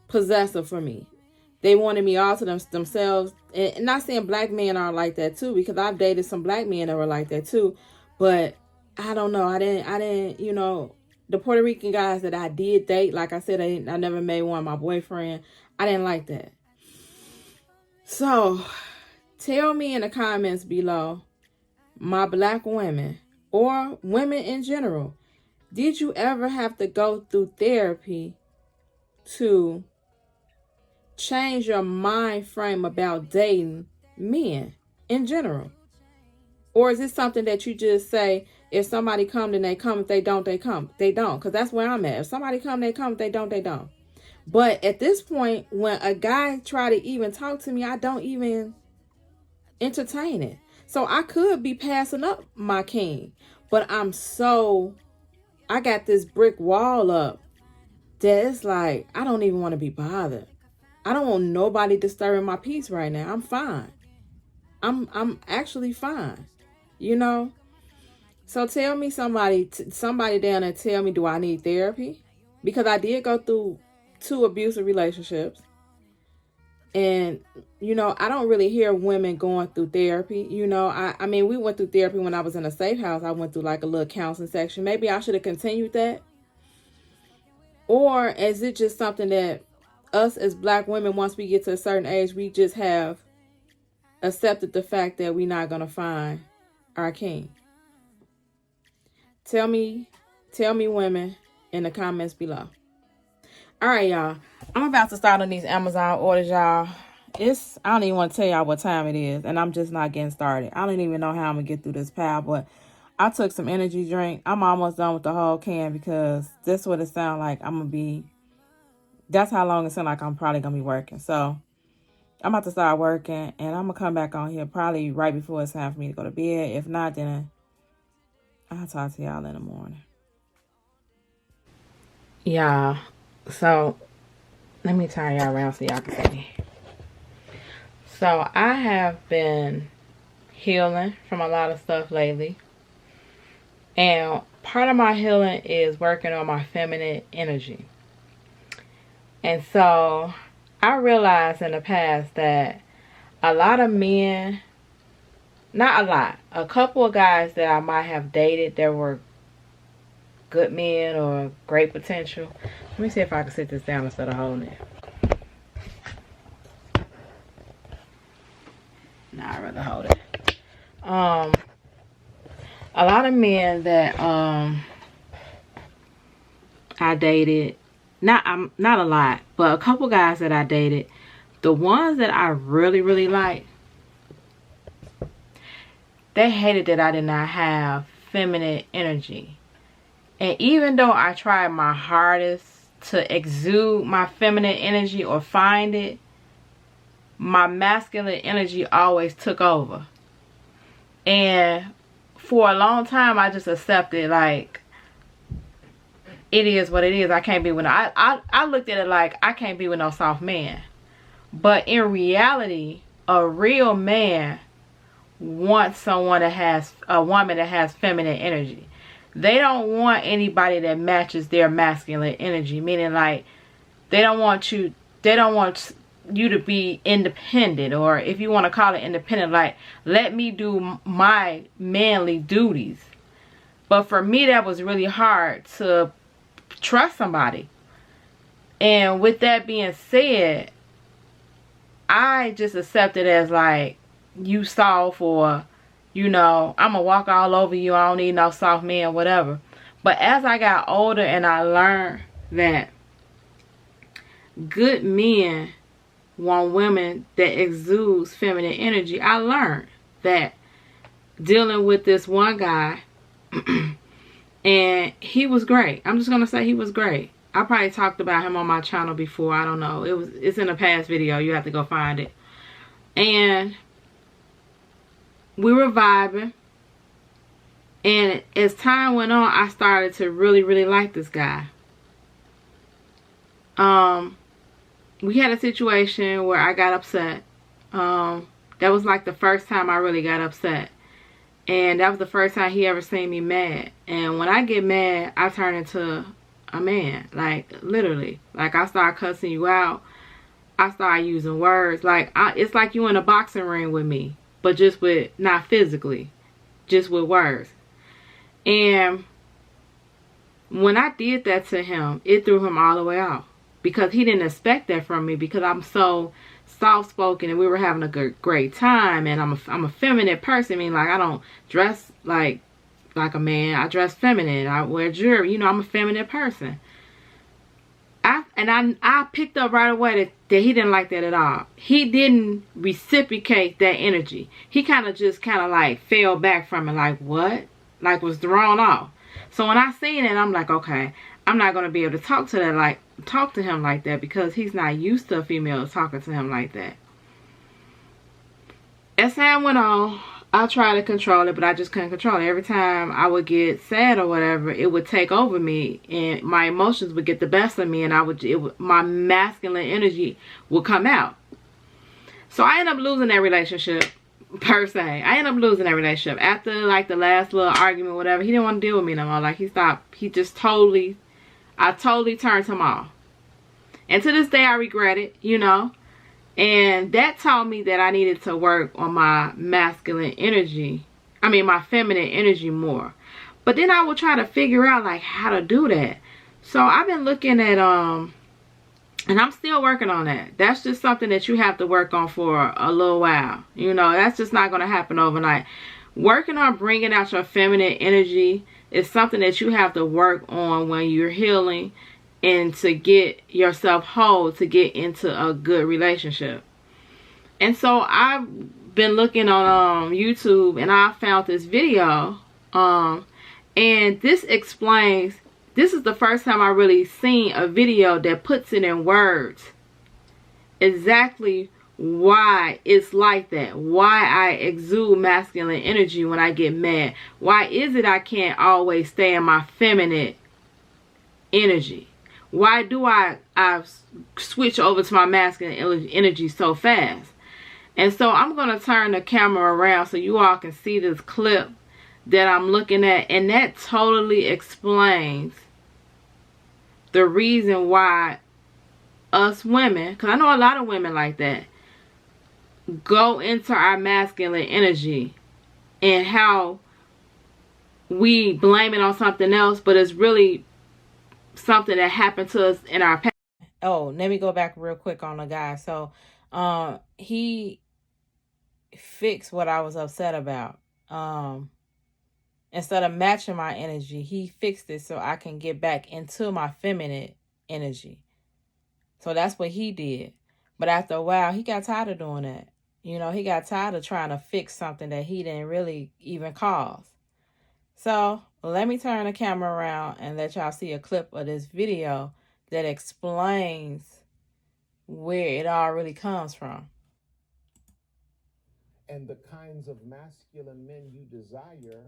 possessive for me. They wanted me all to themselves. And not saying black men are like that too, because I've dated some black men that were like that too. But I don't know. I didn't, you know, the Puerto Rican guys that I did date, like I said, I never made one my boyfriend. I didn't like that. So tell me in the comments below, my black women or women in general, did you ever have to go through therapy to change your mind frame about dating men in general? Or is it something that you just say, if somebody come, then they come. If they don't, they come. They don't. Because that's where I'm at. If somebody come, they come. If they don't, they don't. But at this point, when a guy try to even talk to me, I don't even entertain it. So I could be passing up my king. But I got this brick wall up that it's like, I don't even want to be bothered. I don't want nobody disturbing my peace right now. I'm fine. I'm actually fine. You know? So tell me somebody down there, tell me, do I need therapy? Because I did go through 2 abusive relationships. And, you know, I don't really hear women going through therapy. You know, I mean, we went through therapy when I was in a safe house. I went through like a little counseling section. Maybe I should have continued that. Or is it just something that us as black women, once we get to a certain age, we just have accepted the fact that we're not going to find our king? Tell me women in the comments below. All right, y'all. I'm about to start on these Amazon orders, y'all. I don't even want to tell y'all what time it is, and I'm just not getting started. I don't even know how I'm going to get through this pile, but I took some energy drink. I'm almost done with the whole can because that's what it sounds like. That's how long it sounds like I'm probably going to be working. So I'm about to start working, and I'm going to come back on here probably right before it's time for me to go to bed. If not, then I'll talk to y'all in the morning. Yeah. So let me turn y'all around so y'all can see. So I have been healing from a lot of stuff lately. And part of my healing is working on my feminine energy. And so I realized in the past that a lot of men, not a lot, a couple of guys that I might have dated that were good men or great potential. Let me see if I can sit this down instead of holding it. Nah, I'd rather hold it. A lot of men that I dated, not a lot, but a couple guys that I dated, the ones that I really liked, they hated that I did not have feminine energy. And even though I tried my hardest to exude my feminine energy or find it, my masculine energy always took over. And for a long time, I just accepted, like, it is what it is. I can't be with I looked at it like I can't be with no soft man. But in reality, a real man wants someone that has, a woman that has feminine energy. They don't want anybody that matches their masculine energy. Meaning, like, they don't want you to be independent, or if you want to call it independent, like, let me do my manly duties. But for me, that was really hard to trust somebody. And with that being said, I just accepted as, like, you soft, or, you know, I'm gonna walk all over you, I don't need no soft man, whatever. But as I got older and I learned that good men want women that exudes feminine energy, I learned that dealing with this one guy, and he was great. I'm just gonna say he was great. I probably talked about him on my channel before, I don't know. It's in a past video, you have to go find it. And we were vibing, and as time went on, I started to really like this guy. We had a situation where I got upset. That was like the first time I really got upset. And that was the first time he ever seen me mad. And when I get mad, I turn into a man. Like, literally. Like, I start cussing you out. I start using words. Like, it's like you in a boxing ring with me. But just with, not physically. Just with words. And when I did that to him, it threw him all the way off. Because he didn't expect that from me, because I'm so soft-spoken and we were having a great time, and I'm a feminine person. I mean, like, I don't dress like a man. I dress feminine. I wear jewelry. You know, I'm a feminine person. I picked up right away that he didn't like that at all. He didn't reciprocate that energy. He kind of like fell back from it, like, what? Like, was thrown off. So when I seen it, I'm like, okay, I'm not gonna be able to talk to him like that, because he's not used to a female talking to him like that. As time went on, I tried to control it, but I just couldn't control it. Every time I would get sad or whatever, it would take over me, and my emotions would get the best of me, and my masculine energy would come out. So I ended up losing that relationship, per se. I ended up losing that relationship after, like, the last little argument, whatever. He didn't want to deal with me no more. Like, he stopped. He just I totally turned him off. And to this day, I regret it, you know. And that taught me that I needed to work on my masculine energy. I mean, my feminine energy more. But then I would try to figure out, like, how to do that. So I've been looking at, and I'm still working on that. That's just something that you have to work on for a little while. You know, that's just not going to happen overnight. Working on bringing out your feminine energy is something that you have to work on when you're healing, and to get yourself whole, to get into a good relationship. And so I've been looking on YouTube, and I found this video, and this explains, this is the first time I really seen a video that puts it in words exactly why it's like that, why I exude masculine energy when I get mad. Why is it I can't always stay in my feminine energy? Why do I switch over to my masculine energy so fast? And so I'm going to turn the camera around so you all can see this clip that I'm looking at, and that totally explains the reason why us women, because I know a lot of women like that, go into our masculine energy and how we blame it on something else, but it's really something that happened to us in our past. Oh, let me go back real quick on the guy. So he fixed what I was upset about. Instead of matching my energy, he fixed it so I can get back into my feminine energy. So that's what he did. But after a while, he got tired of doing that. You know, he got tired of trying to fix something that he didn't really even cause. So let me turn the camera around and let y'all see a clip of this video that explains where it all really comes from. And the kinds of masculine men you desire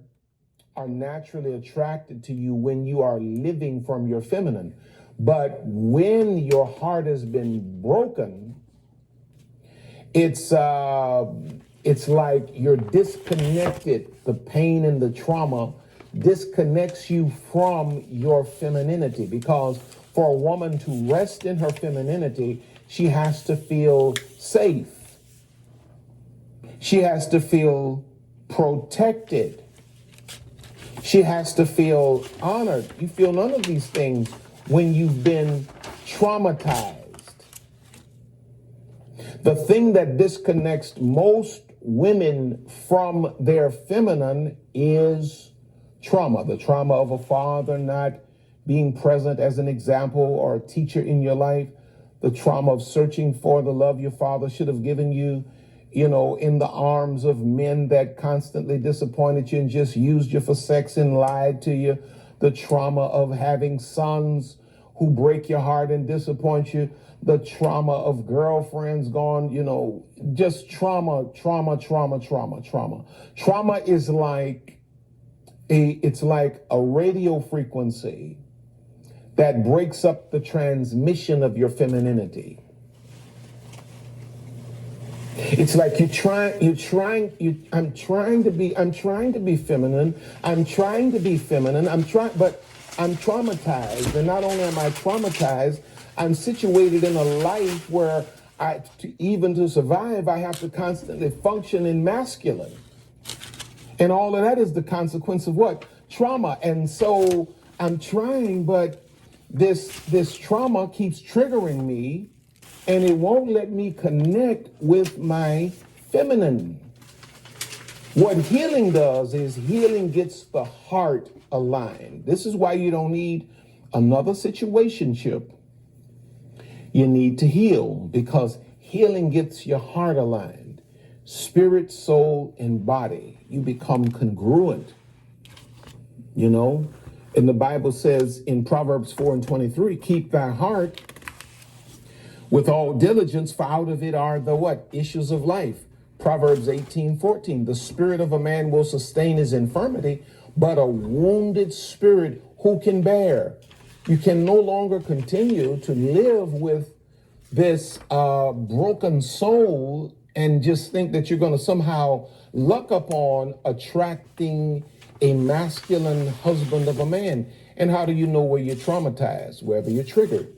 are naturally attracted to you when you are living from your feminine. But when your heart has been broken, it's like you're disconnected. The pain and the trauma disconnects you from your femininity, because for a woman to rest in her femininity, she has to feel safe. She has to feel protected. She has to feel honored. You feel none of these things when you've been traumatized. The thing that disconnects most women from their feminine is trauma. The trauma of a father not being present as an example or a teacher in your life. The trauma of searching for the love your father should have given you, you know, in the arms of men that constantly disappointed you and just used you for sex and lied to you. The trauma of having sons who break your heart and disappoint you. The trauma of girlfriends gone, you know, just trauma. Trauma is like it's like a radio frequency that breaks up the transmission of your femininity. It's like I'm trying to be feminine. But I'm traumatized. And not only am I traumatized, I'm situated in a life where even to survive, I have to constantly function in masculine. And all of that is the consequence of what? Trauma. And so I'm trying, but this trauma keeps triggering me, and it won't let me connect with my feminine. What healing does is healing gets the heart aligned. This is why you don't need another situationship. You need to heal, because healing gets your heart aligned. Spirit, soul, and body. You become congruent. You know, and the Bible says in Proverbs 4:23, keep thy heart with all diligence, for out of it are the what? Issues of life. Proverbs 18:14, the spirit of a man will sustain his infirmity, but a wounded spirit who can bear? You can no longer continue to live with this broken soul and just think that you're going to somehow luck upon attracting a masculine husband of a man. And how do you know where you're traumatized? Wherever you're triggered.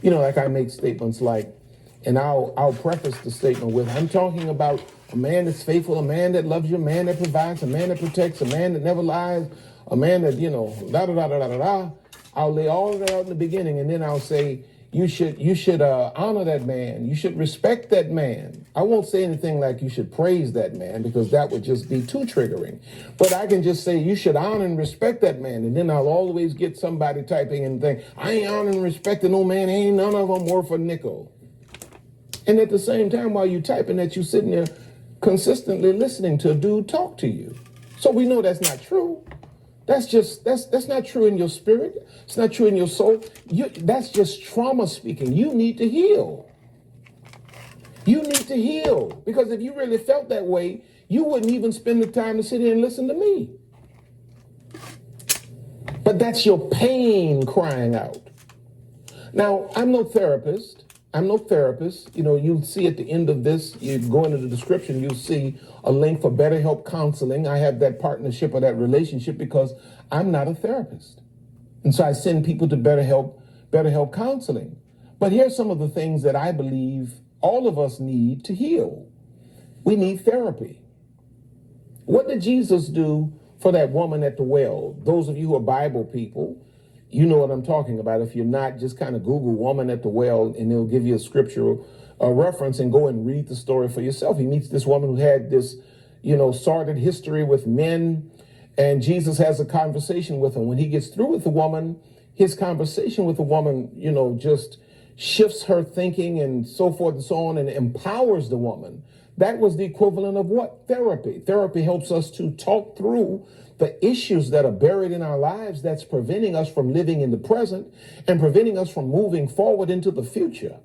You know, like I make statements like, and I'll preface the statement with, I'm talking about a man that's faithful, a man that loves you, a man that provides, a man that protects, a man that never lies, a man that, you know, da-da-da-da-da-da-da. I'll lay all of that out in the beginning, and then I'll say, you should honor that man. You should respect that man. I won't say anything like you should praise that man, because that would just be too triggering. But I can just say you should honor and respect that man. And then I'll always get somebody typing and think, I ain't honoring and respecting no man. Ain't none of them worth a nickel. And at the same time, while you typing that, you sitting there consistently listening to a dude talk to you. So we know that's not true. That's not true in your spirit. It's not true in your soul. That's just trauma speaking. You need to heal. You need to heal. Because if you really felt that way, you wouldn't even spend the time to sit here and listen to me. But that's your pain crying out. Now, I'm no therapist. I'm no therapist. You know, you'll see at the end of this, you go into the description, you'll see a link for BetterHelp Counseling. I have that partnership or that relationship because I'm not a therapist. And so I send people to BetterHelp Counseling. But here's some of the things that I believe all of us need to heal. We need therapy. What did Jesus do for that woman at the well? Those of you who are Bible people, you know what I'm talking about. If you're not, just kind of Google woman at the well and it'll give you a scriptural reference and go and read the story for yourself. He meets this woman who had this, sordid history with men, and Jesus has a conversation with him. When he gets through with the woman, his conversation with the woman, just shifts her thinking and so forth and so on and empowers the woman. That was the equivalent of what? Therapy. Therapy helps us to talk through the issues that are buried in our lives that's preventing us from living in the present and preventing us from moving forward into the future.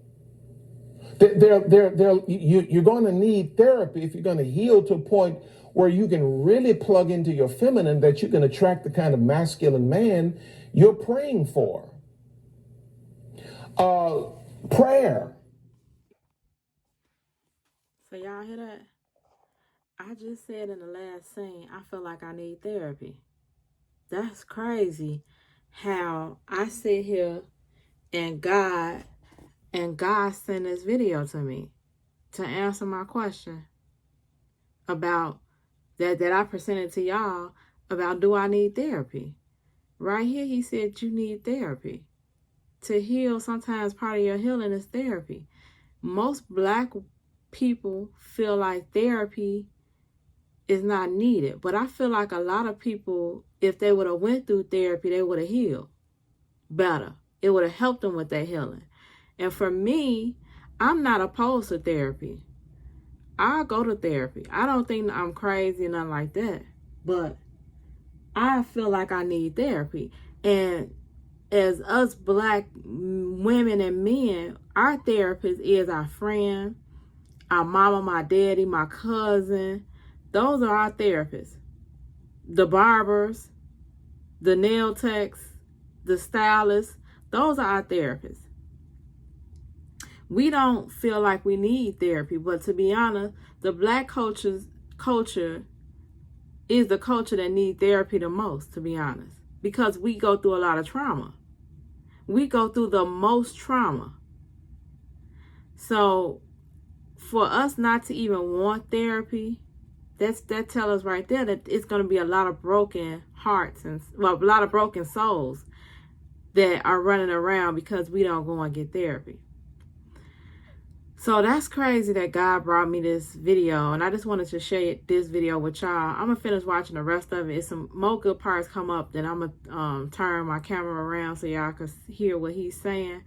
You're going to need therapy if you're going to heal to a point where you can really plug into your feminine, that you can attract the kind of masculine man you're praying for. Prayer. So y'all hear that? I just said in the last scene, I feel like I need therapy. That's crazy how I sit here and God sent this video to me to answer my question about that I presented to y'all about, do I need therapy? Right here, he said you need therapy. To heal, sometimes part of your healing is therapy. Most Black people feel like therapy is not needed, but I feel like a lot of people, if they would have went through therapy, they would have healed better. It would have helped them with their healing. And for me, I'm not opposed to therapy. I go to therapy. I don't think I'm crazy or nothing like that, but I feel like I need therapy. And as us Black women and men, our therapist is our friend, our mama, my daddy, my cousin. Those are our therapists. The barbers, the nail techs, the stylists, those are our therapists. We don't feel like we need therapy, but to be honest, the Black culture is the culture that needs therapy the most, to be honest, because we go through a lot of trauma. We go through the most trauma. So for us not to even want therapy, that tells us right there that it's going to be a lot of broken hearts and a lot of broken souls that are running around because we don't go and get therapy. So that's crazy that God brought me this video, and I just wanted to share this video with y'all. I'm going to finish watching the rest of it. If some more good parts come up, then I'm going to turn my camera around so y'all can hear what he's saying.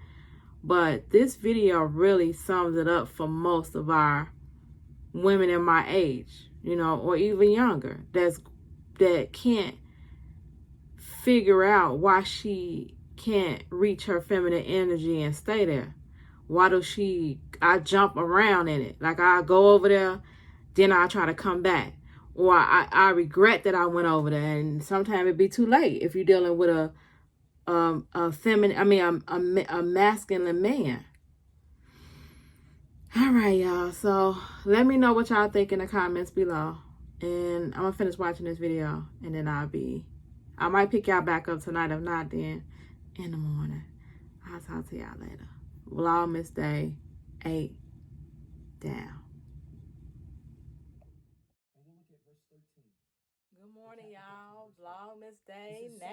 But this video really sums it up for most of our women in my age, or even younger, that can't figure out why she can't reach her feminine energy and stay there. Why does I jump around in it? Like I go over there, then I try to come back. Or I regret that I went over there, and sometimes it be too late if you're dealing with a masculine man. All right, y'all. So let me know what y'all think in the comments below. And I'm going to finish watching this video. And then I might pick y'all back up tonight. If not, then in the morning. I'll talk to y'all later. Vlogmas Day 8 down. Good morning, y'all. Vlogmas Day 9.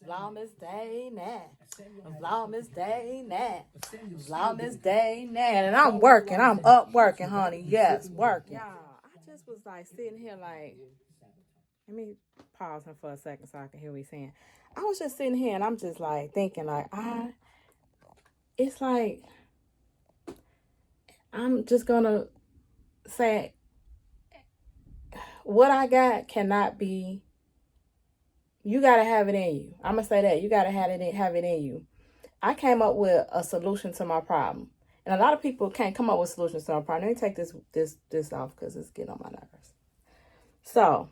Vlogmas Day 9. Vlogmas Day 9. Vlogmas Day 9. And I'm working. I'm up working, honey. Yes, working. Y'all, I just was like sitting here like, let me pause him for a second so I can hear what he's saying. I was just sitting here and I'm just like thinking like, it's like, I'm just gonna say, what I got cannot be, you gotta have it in you. I'm gonna say that, you gotta have it in you. I came up with a solution to my problem. And a lot of people can't come up with solutions to my problem. Let me take this off because it's getting on my nerves. So,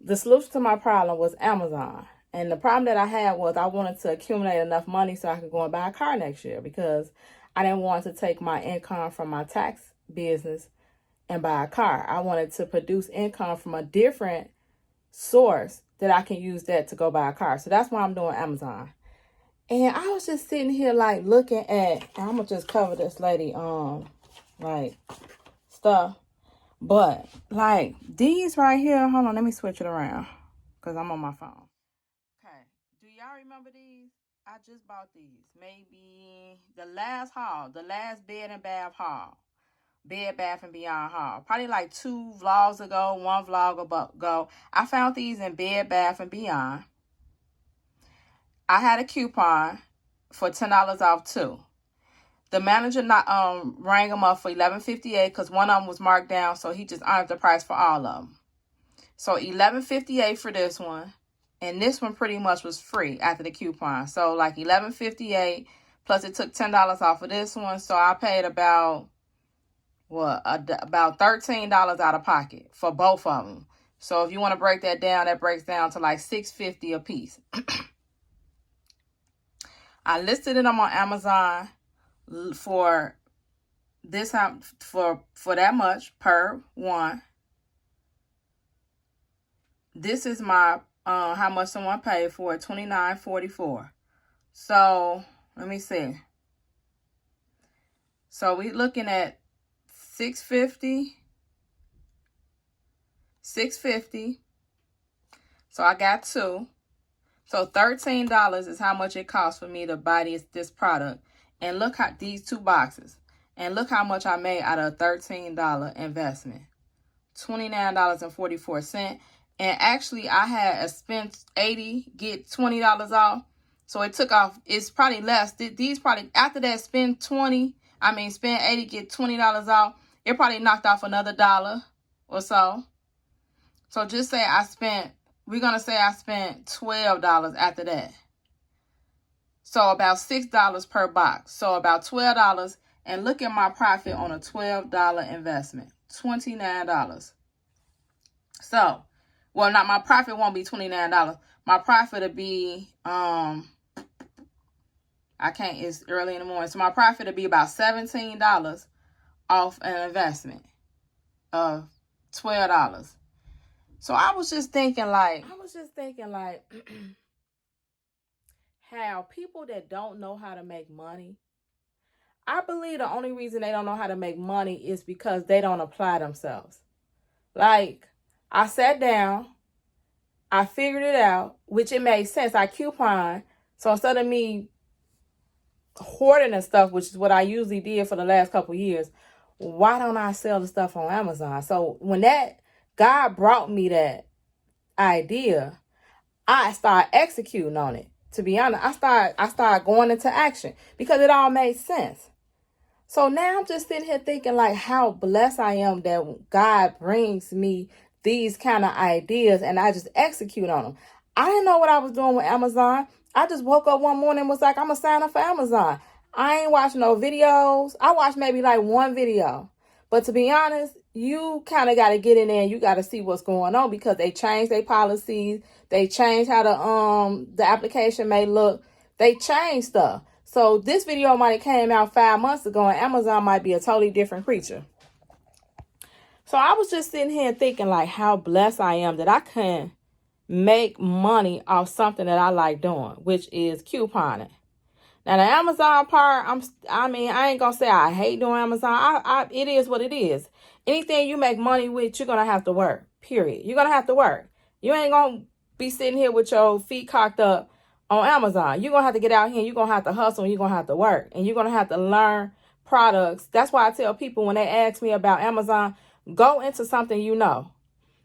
the solution to my problem was Amazon. And the problem that I had was I wanted to accumulate enough money so I could go and buy a car next year, because I didn't want to take my income from my tax business and buy a car. I wanted to produce income from a different source that I can use that to go buy a car. So that's why I'm doing Amazon. And I was just sitting here like looking at, and I'm gonna just cover this lady like stuff. But like these right here, hold on, let me switch it around because I'm on my phone. Okay, do y'all remember these? I just bought these. Maybe the last haul, the last Bed and Bath haul. Bed Bath and Beyond haul. Probably like 2 vlogs ago, 1 vlog ago. I found these in Bed Bath and Beyond. I had a coupon for $10 off too. The manager rang them up for $11.58 because one of them was marked down, so he just honored the price for all of them. So $11.58 for this one, and this one pretty much was free after the coupon. So like $11.58 plus it took $10 off of this one, so I paid about about $13 out of pocket for both of them. So if you want to break that down, that breaks down to like $6.50 a piece. I listed them on Amazon for this for that much per one. This is my how much someone paid for it, $29.44. So let me see. So we looking at $6.50. So I got 2. So $13 is how much it costs for me to buy this product. And look at these 2 boxes. And look how much I made out of a $13 investment. $29.44. And actually I had spent $80, get $20 off. So it took off, it's probably less. These probably, after that, spend $80, get $20 off. It probably knocked off another $1 or so. So just say we're going to say I spent $12 after that. So about $6 per box. So about $12. And look at my profit on a $12 investment. $29. So, well, not my profit won't be $29. My profit will be, it's early in the morning. So my profit will be about $17 off an investment of $12. So I was just thinking like how people that don't know how to make money, I believe the only reason they don't know how to make money is because they don't apply themselves. Like, I sat down, I figured it out, which it made sense. I coupon. So instead of me hoarding and stuff, which is what I usually did for the last couple of years, why don't I sell the stuff on Amazon? So when God brought me that idea, I started executing on it. To be honest, I started going into action because it all made sense. So now I'm just sitting here thinking like how blessed I am that God brings me these kind of ideas and I just execute on them. I didn't know what I was doing with Amazon. I just woke up one morning and was like, I'm going to sign up for Amazon. I ain't watching no videos. I watched maybe like 1 video. But to be honest, you kind of got to get in there and you got to see what's going on because they changed their policies. They changed how the application may look. They changed stuff. So this video might have came out 5 months ago and Amazon might be a totally different creature. So I was just sitting here thinking like how blessed I am that I can make money off something that I like doing, which is couponing. Now the Amazon part, I ain't gonna say I hate doing Amazon. It is what it is. Anything you make money with, you're gonna have to work. Period. You're gonna have to work. You ain't gonna be sitting here with your feet cocked up on Amazon. You're gonna have to get out here and you're gonna have to hustle and you're gonna have to work. And you're gonna have to learn products. That's why I tell people when they ask me about Amazon, go into something you know.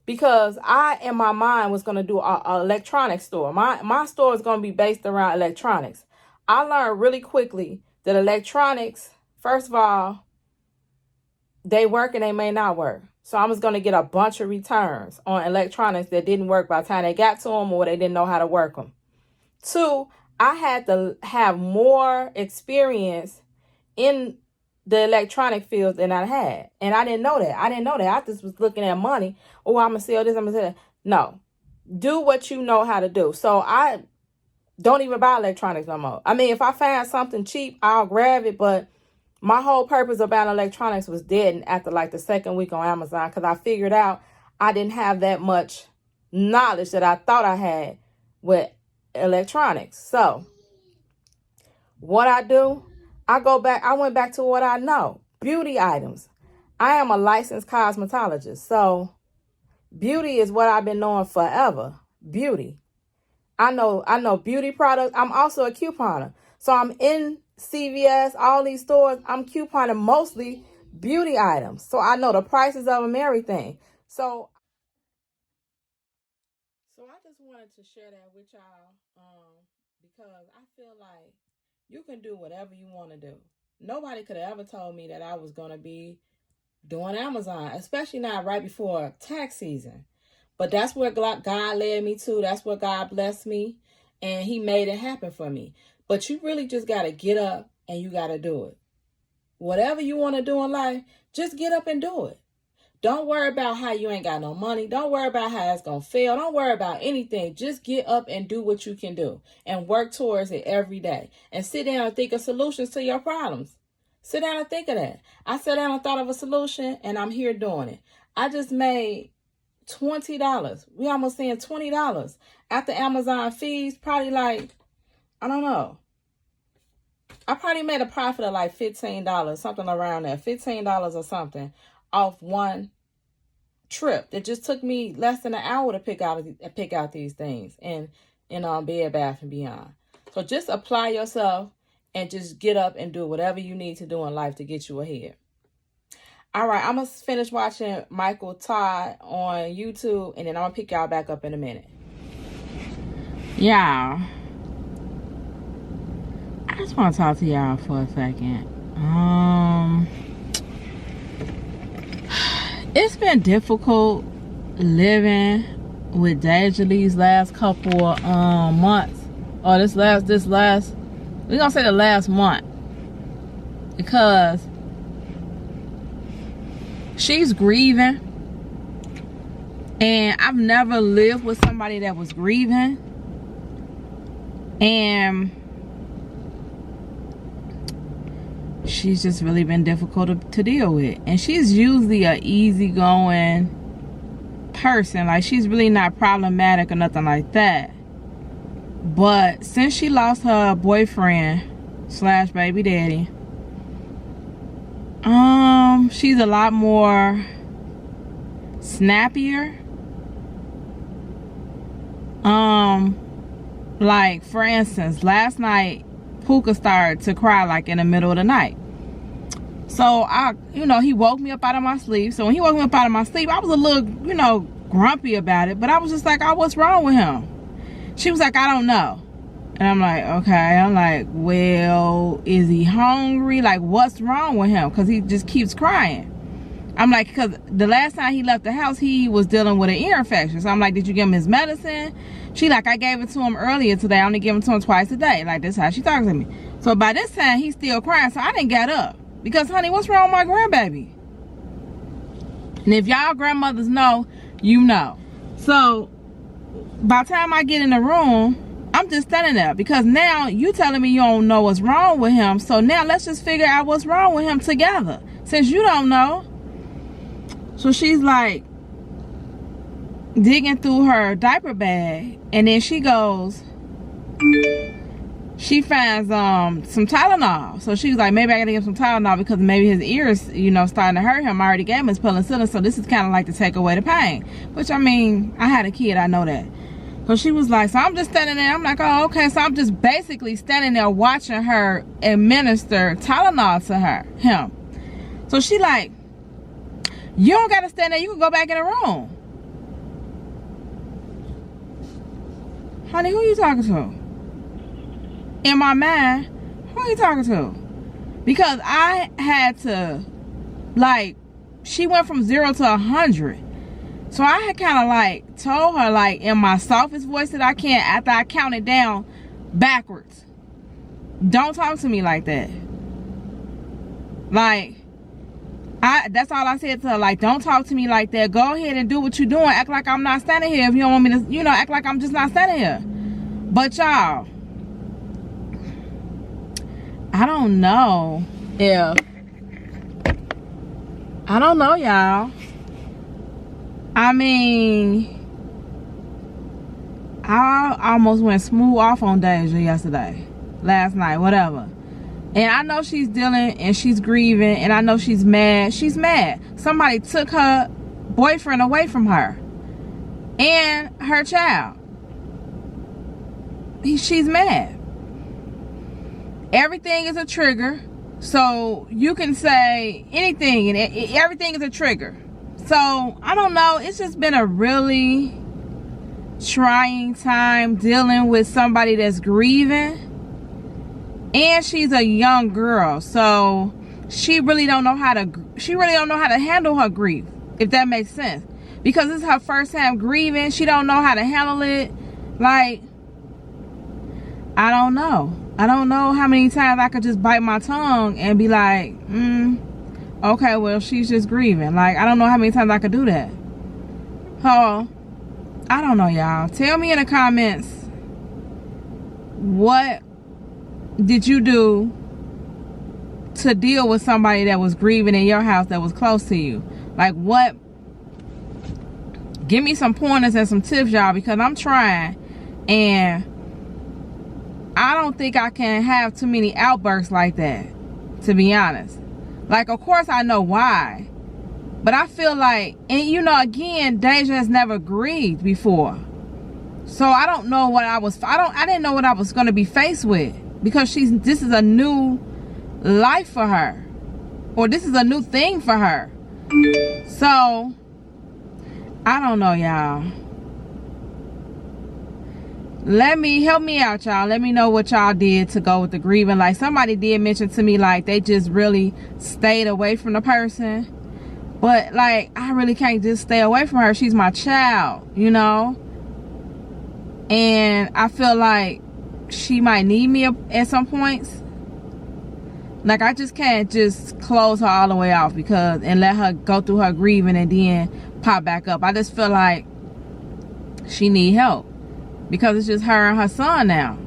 Because I, in my mind, was going to do an electronics store. My store is going to be based around electronics. I learned really quickly that electronics, first of all, they work and they may not work. So I was going to get a bunch of returns on electronics that didn't work by the time they got to them or they didn't know how to work them. 2, I had to have more experience in the electronic field than I had. And I didn't know that. I just was looking at money. Oh, I'm going to sell this. I'm going to sell that. No. Do what you know how to do. So I don't even buy electronics no more. I mean, if I find something cheap, I'll grab it. But my whole purpose about electronics was dead after like the second week on Amazon, because I figured out I didn't have that much knowledge that I thought I had with electronics. So what I do, I went back to what I know. Beauty items. I am a licensed cosmetologist. So beauty is what I've been knowing forever. Beauty. I know beauty products. I'm also a couponer. So I'm in CVS, all these stores. I'm couponing mostly beauty items. So I know the prices of them, everything. So I just wanted to share that with y'all because I feel like you can do whatever you want to do. Nobody could have ever told me that I was going to be doing Amazon, especially not right before tax season. But that's where God led me to. That's where God blessed me. And he made it happen for me. But you really just got to get up and you got to do it. Whatever you want to do in life, just get up and do it. Don't worry about how you ain't got no money. Don't worry about how it's going to fail. Don't worry about anything. Just get up and do what you can do and work towards it every day. And sit down and think of solutions to your problems. Sit down and think of that. I sat down and thought of a solution and I'm here doing it. I just made $20. We almost saying $20 after Amazon fees. Probably like, I don't know. I probably made a profit of like $15, something around there, $15 or something off one trip. It just took me less than an hour to pick out these things and Bed Bath and Beyond. So just apply yourself and just get up and do whatever you need to do in life to get you ahead. All right, I'm going to finish watching Michael Todd on YouTube, and then I'm going to pick y'all back up in a minute. Y'all, I just want to talk to y'all for a second. It's been difficult living with Deja these last couple of months. Or this last, we're going to say the last month. Because she's grieving, and I've never lived with somebody that was grieving, and she's just really been difficult to deal with. And she's usually a easygoing person, like she's really not problematic or nothing like that. But since she lost her boyfriend / baby daddy, she's a lot more snappier. Like for instance, last night Puka started to cry like in the middle of the night. So he woke me up out of my sleep. So when he woke me up out of my sleep, I was a little, grumpy about it. But I was just like, oh, what's wrong with him? She was like, I don't know. And I'm like, okay. I'm like, well, is he hungry? Like, what's wrong with him? Because he just keeps crying. I'm like, because the last time he left the house, he was dealing with an ear infection. So I'm like, did you give him his medicine? She like, I gave it to him earlier today. I only give it to him twice a day. Like, that's how she talks to me. So by this time, he's still crying. So I didn't get up. Because, honey, what's wrong with my grandbaby? And if y'all grandmothers know, you know. So by the time I get in the room, I'm just standing there, because now you telling me you don't know what's wrong with him. So now let's just figure out what's wrong with him together, since you don't know. So she's like digging through her diaper bag, and then she finds some Tylenol. So she was like, maybe I gotta give him some Tylenol because maybe his ears, starting to hurt him. I already gave him his penicillin, so this is kind of like to take away the pain. Which, I mean, I had a kid, I know that. So she was like, so I'm just standing there. I'm like, oh, okay. So I'm just basically standing there watching her administer Tylenol to him. So she like, you don't got to stand there. You can go back in the room. Honey, who you talking to? In my mind, who are you talking to? Because I had to, like, she went from 0 to 100. So I had kind of like told her, like, in my softest voice that I can, after I counted down backwards, don't talk to me like that. Like, that's all I said to her. Like, don't talk to me like that. Go ahead and do what you're doing. Act like I'm not standing here. If you don't want me to, act like I'm just not standing here. But y'all, I don't know if, I don't know, y'all. I mean, I almost went smooth off on Deja yesterday, last night, whatever. And I know she's dealing and she's grieving, and I know she's mad. She's mad. Somebody took her boyfriend away from her and her child. She's mad. Everything is a trigger. So you can say anything, and everything is a trigger. So I don't know. It's just been a really trying time dealing with somebody that's grieving. And she's a young girl, so she really don't know how to handle her grief, if that makes sense. Because it's her first time grieving. She don't know how to handle it. Like, I don't know. I don't know how many times I could just bite my tongue and be like, okay, well, she's just grieving. Like, I don't know how many times I could do that. Oh, I don't know, y'all. Tell me in the comments, what did you do to deal with somebody that was grieving in your house that was close to you? Like, what? Give me some pointers and some tips, y'all, because I'm trying, and I don't think I can have too many outbursts like that, to be honest. Like, of course I know why, but I feel like, and you know, again, Deja has never grieved before, so I don't know what I didn't know what I was going to be faced with, because this is a new life for her, or this is a new thing for her. So I don't know, y'all. Help me out, y'all. Let me know what y'all did to go with the grieving. Like, somebody did mention to me, like, they just really stayed away from the person. But, like, I really can't just stay away from her. She's my child, you know? And I feel like she might need me at some points. Like, I just can't just close her all the way off and let her go through her grieving and then pop back up. I just feel like she need help, because it's just her and her son now.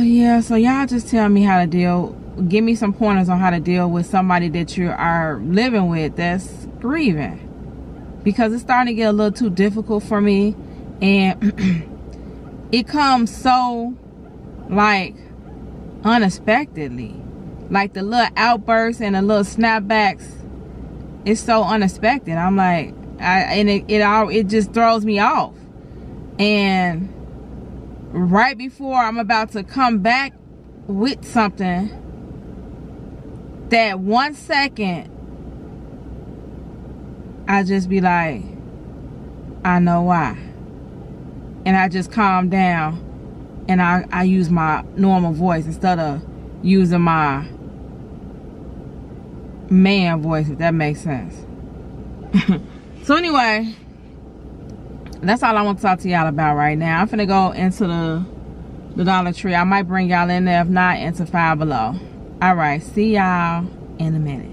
Yeah, so y'all just tell me how to deal. Give me some pointers on how to deal with somebody that you are living with that's grieving, because it's starting to get a little too difficult for me. And it comes so, like, unexpectedly. Like, the little outbursts and the little snapbacks, it's so unexpected. I'm like, it just throws me off. And right before I'm about to come back with something, that 1 second, I just be like, I know why. And I just calm down, and I use my normal voice instead of using my man voice, if that makes sense. So anyway, that's all I want to talk to y'all about right now. I'm finna go into the Dollar Tree. I might bring y'all in there. If not, into Five Below. All right, see y'all in a minute.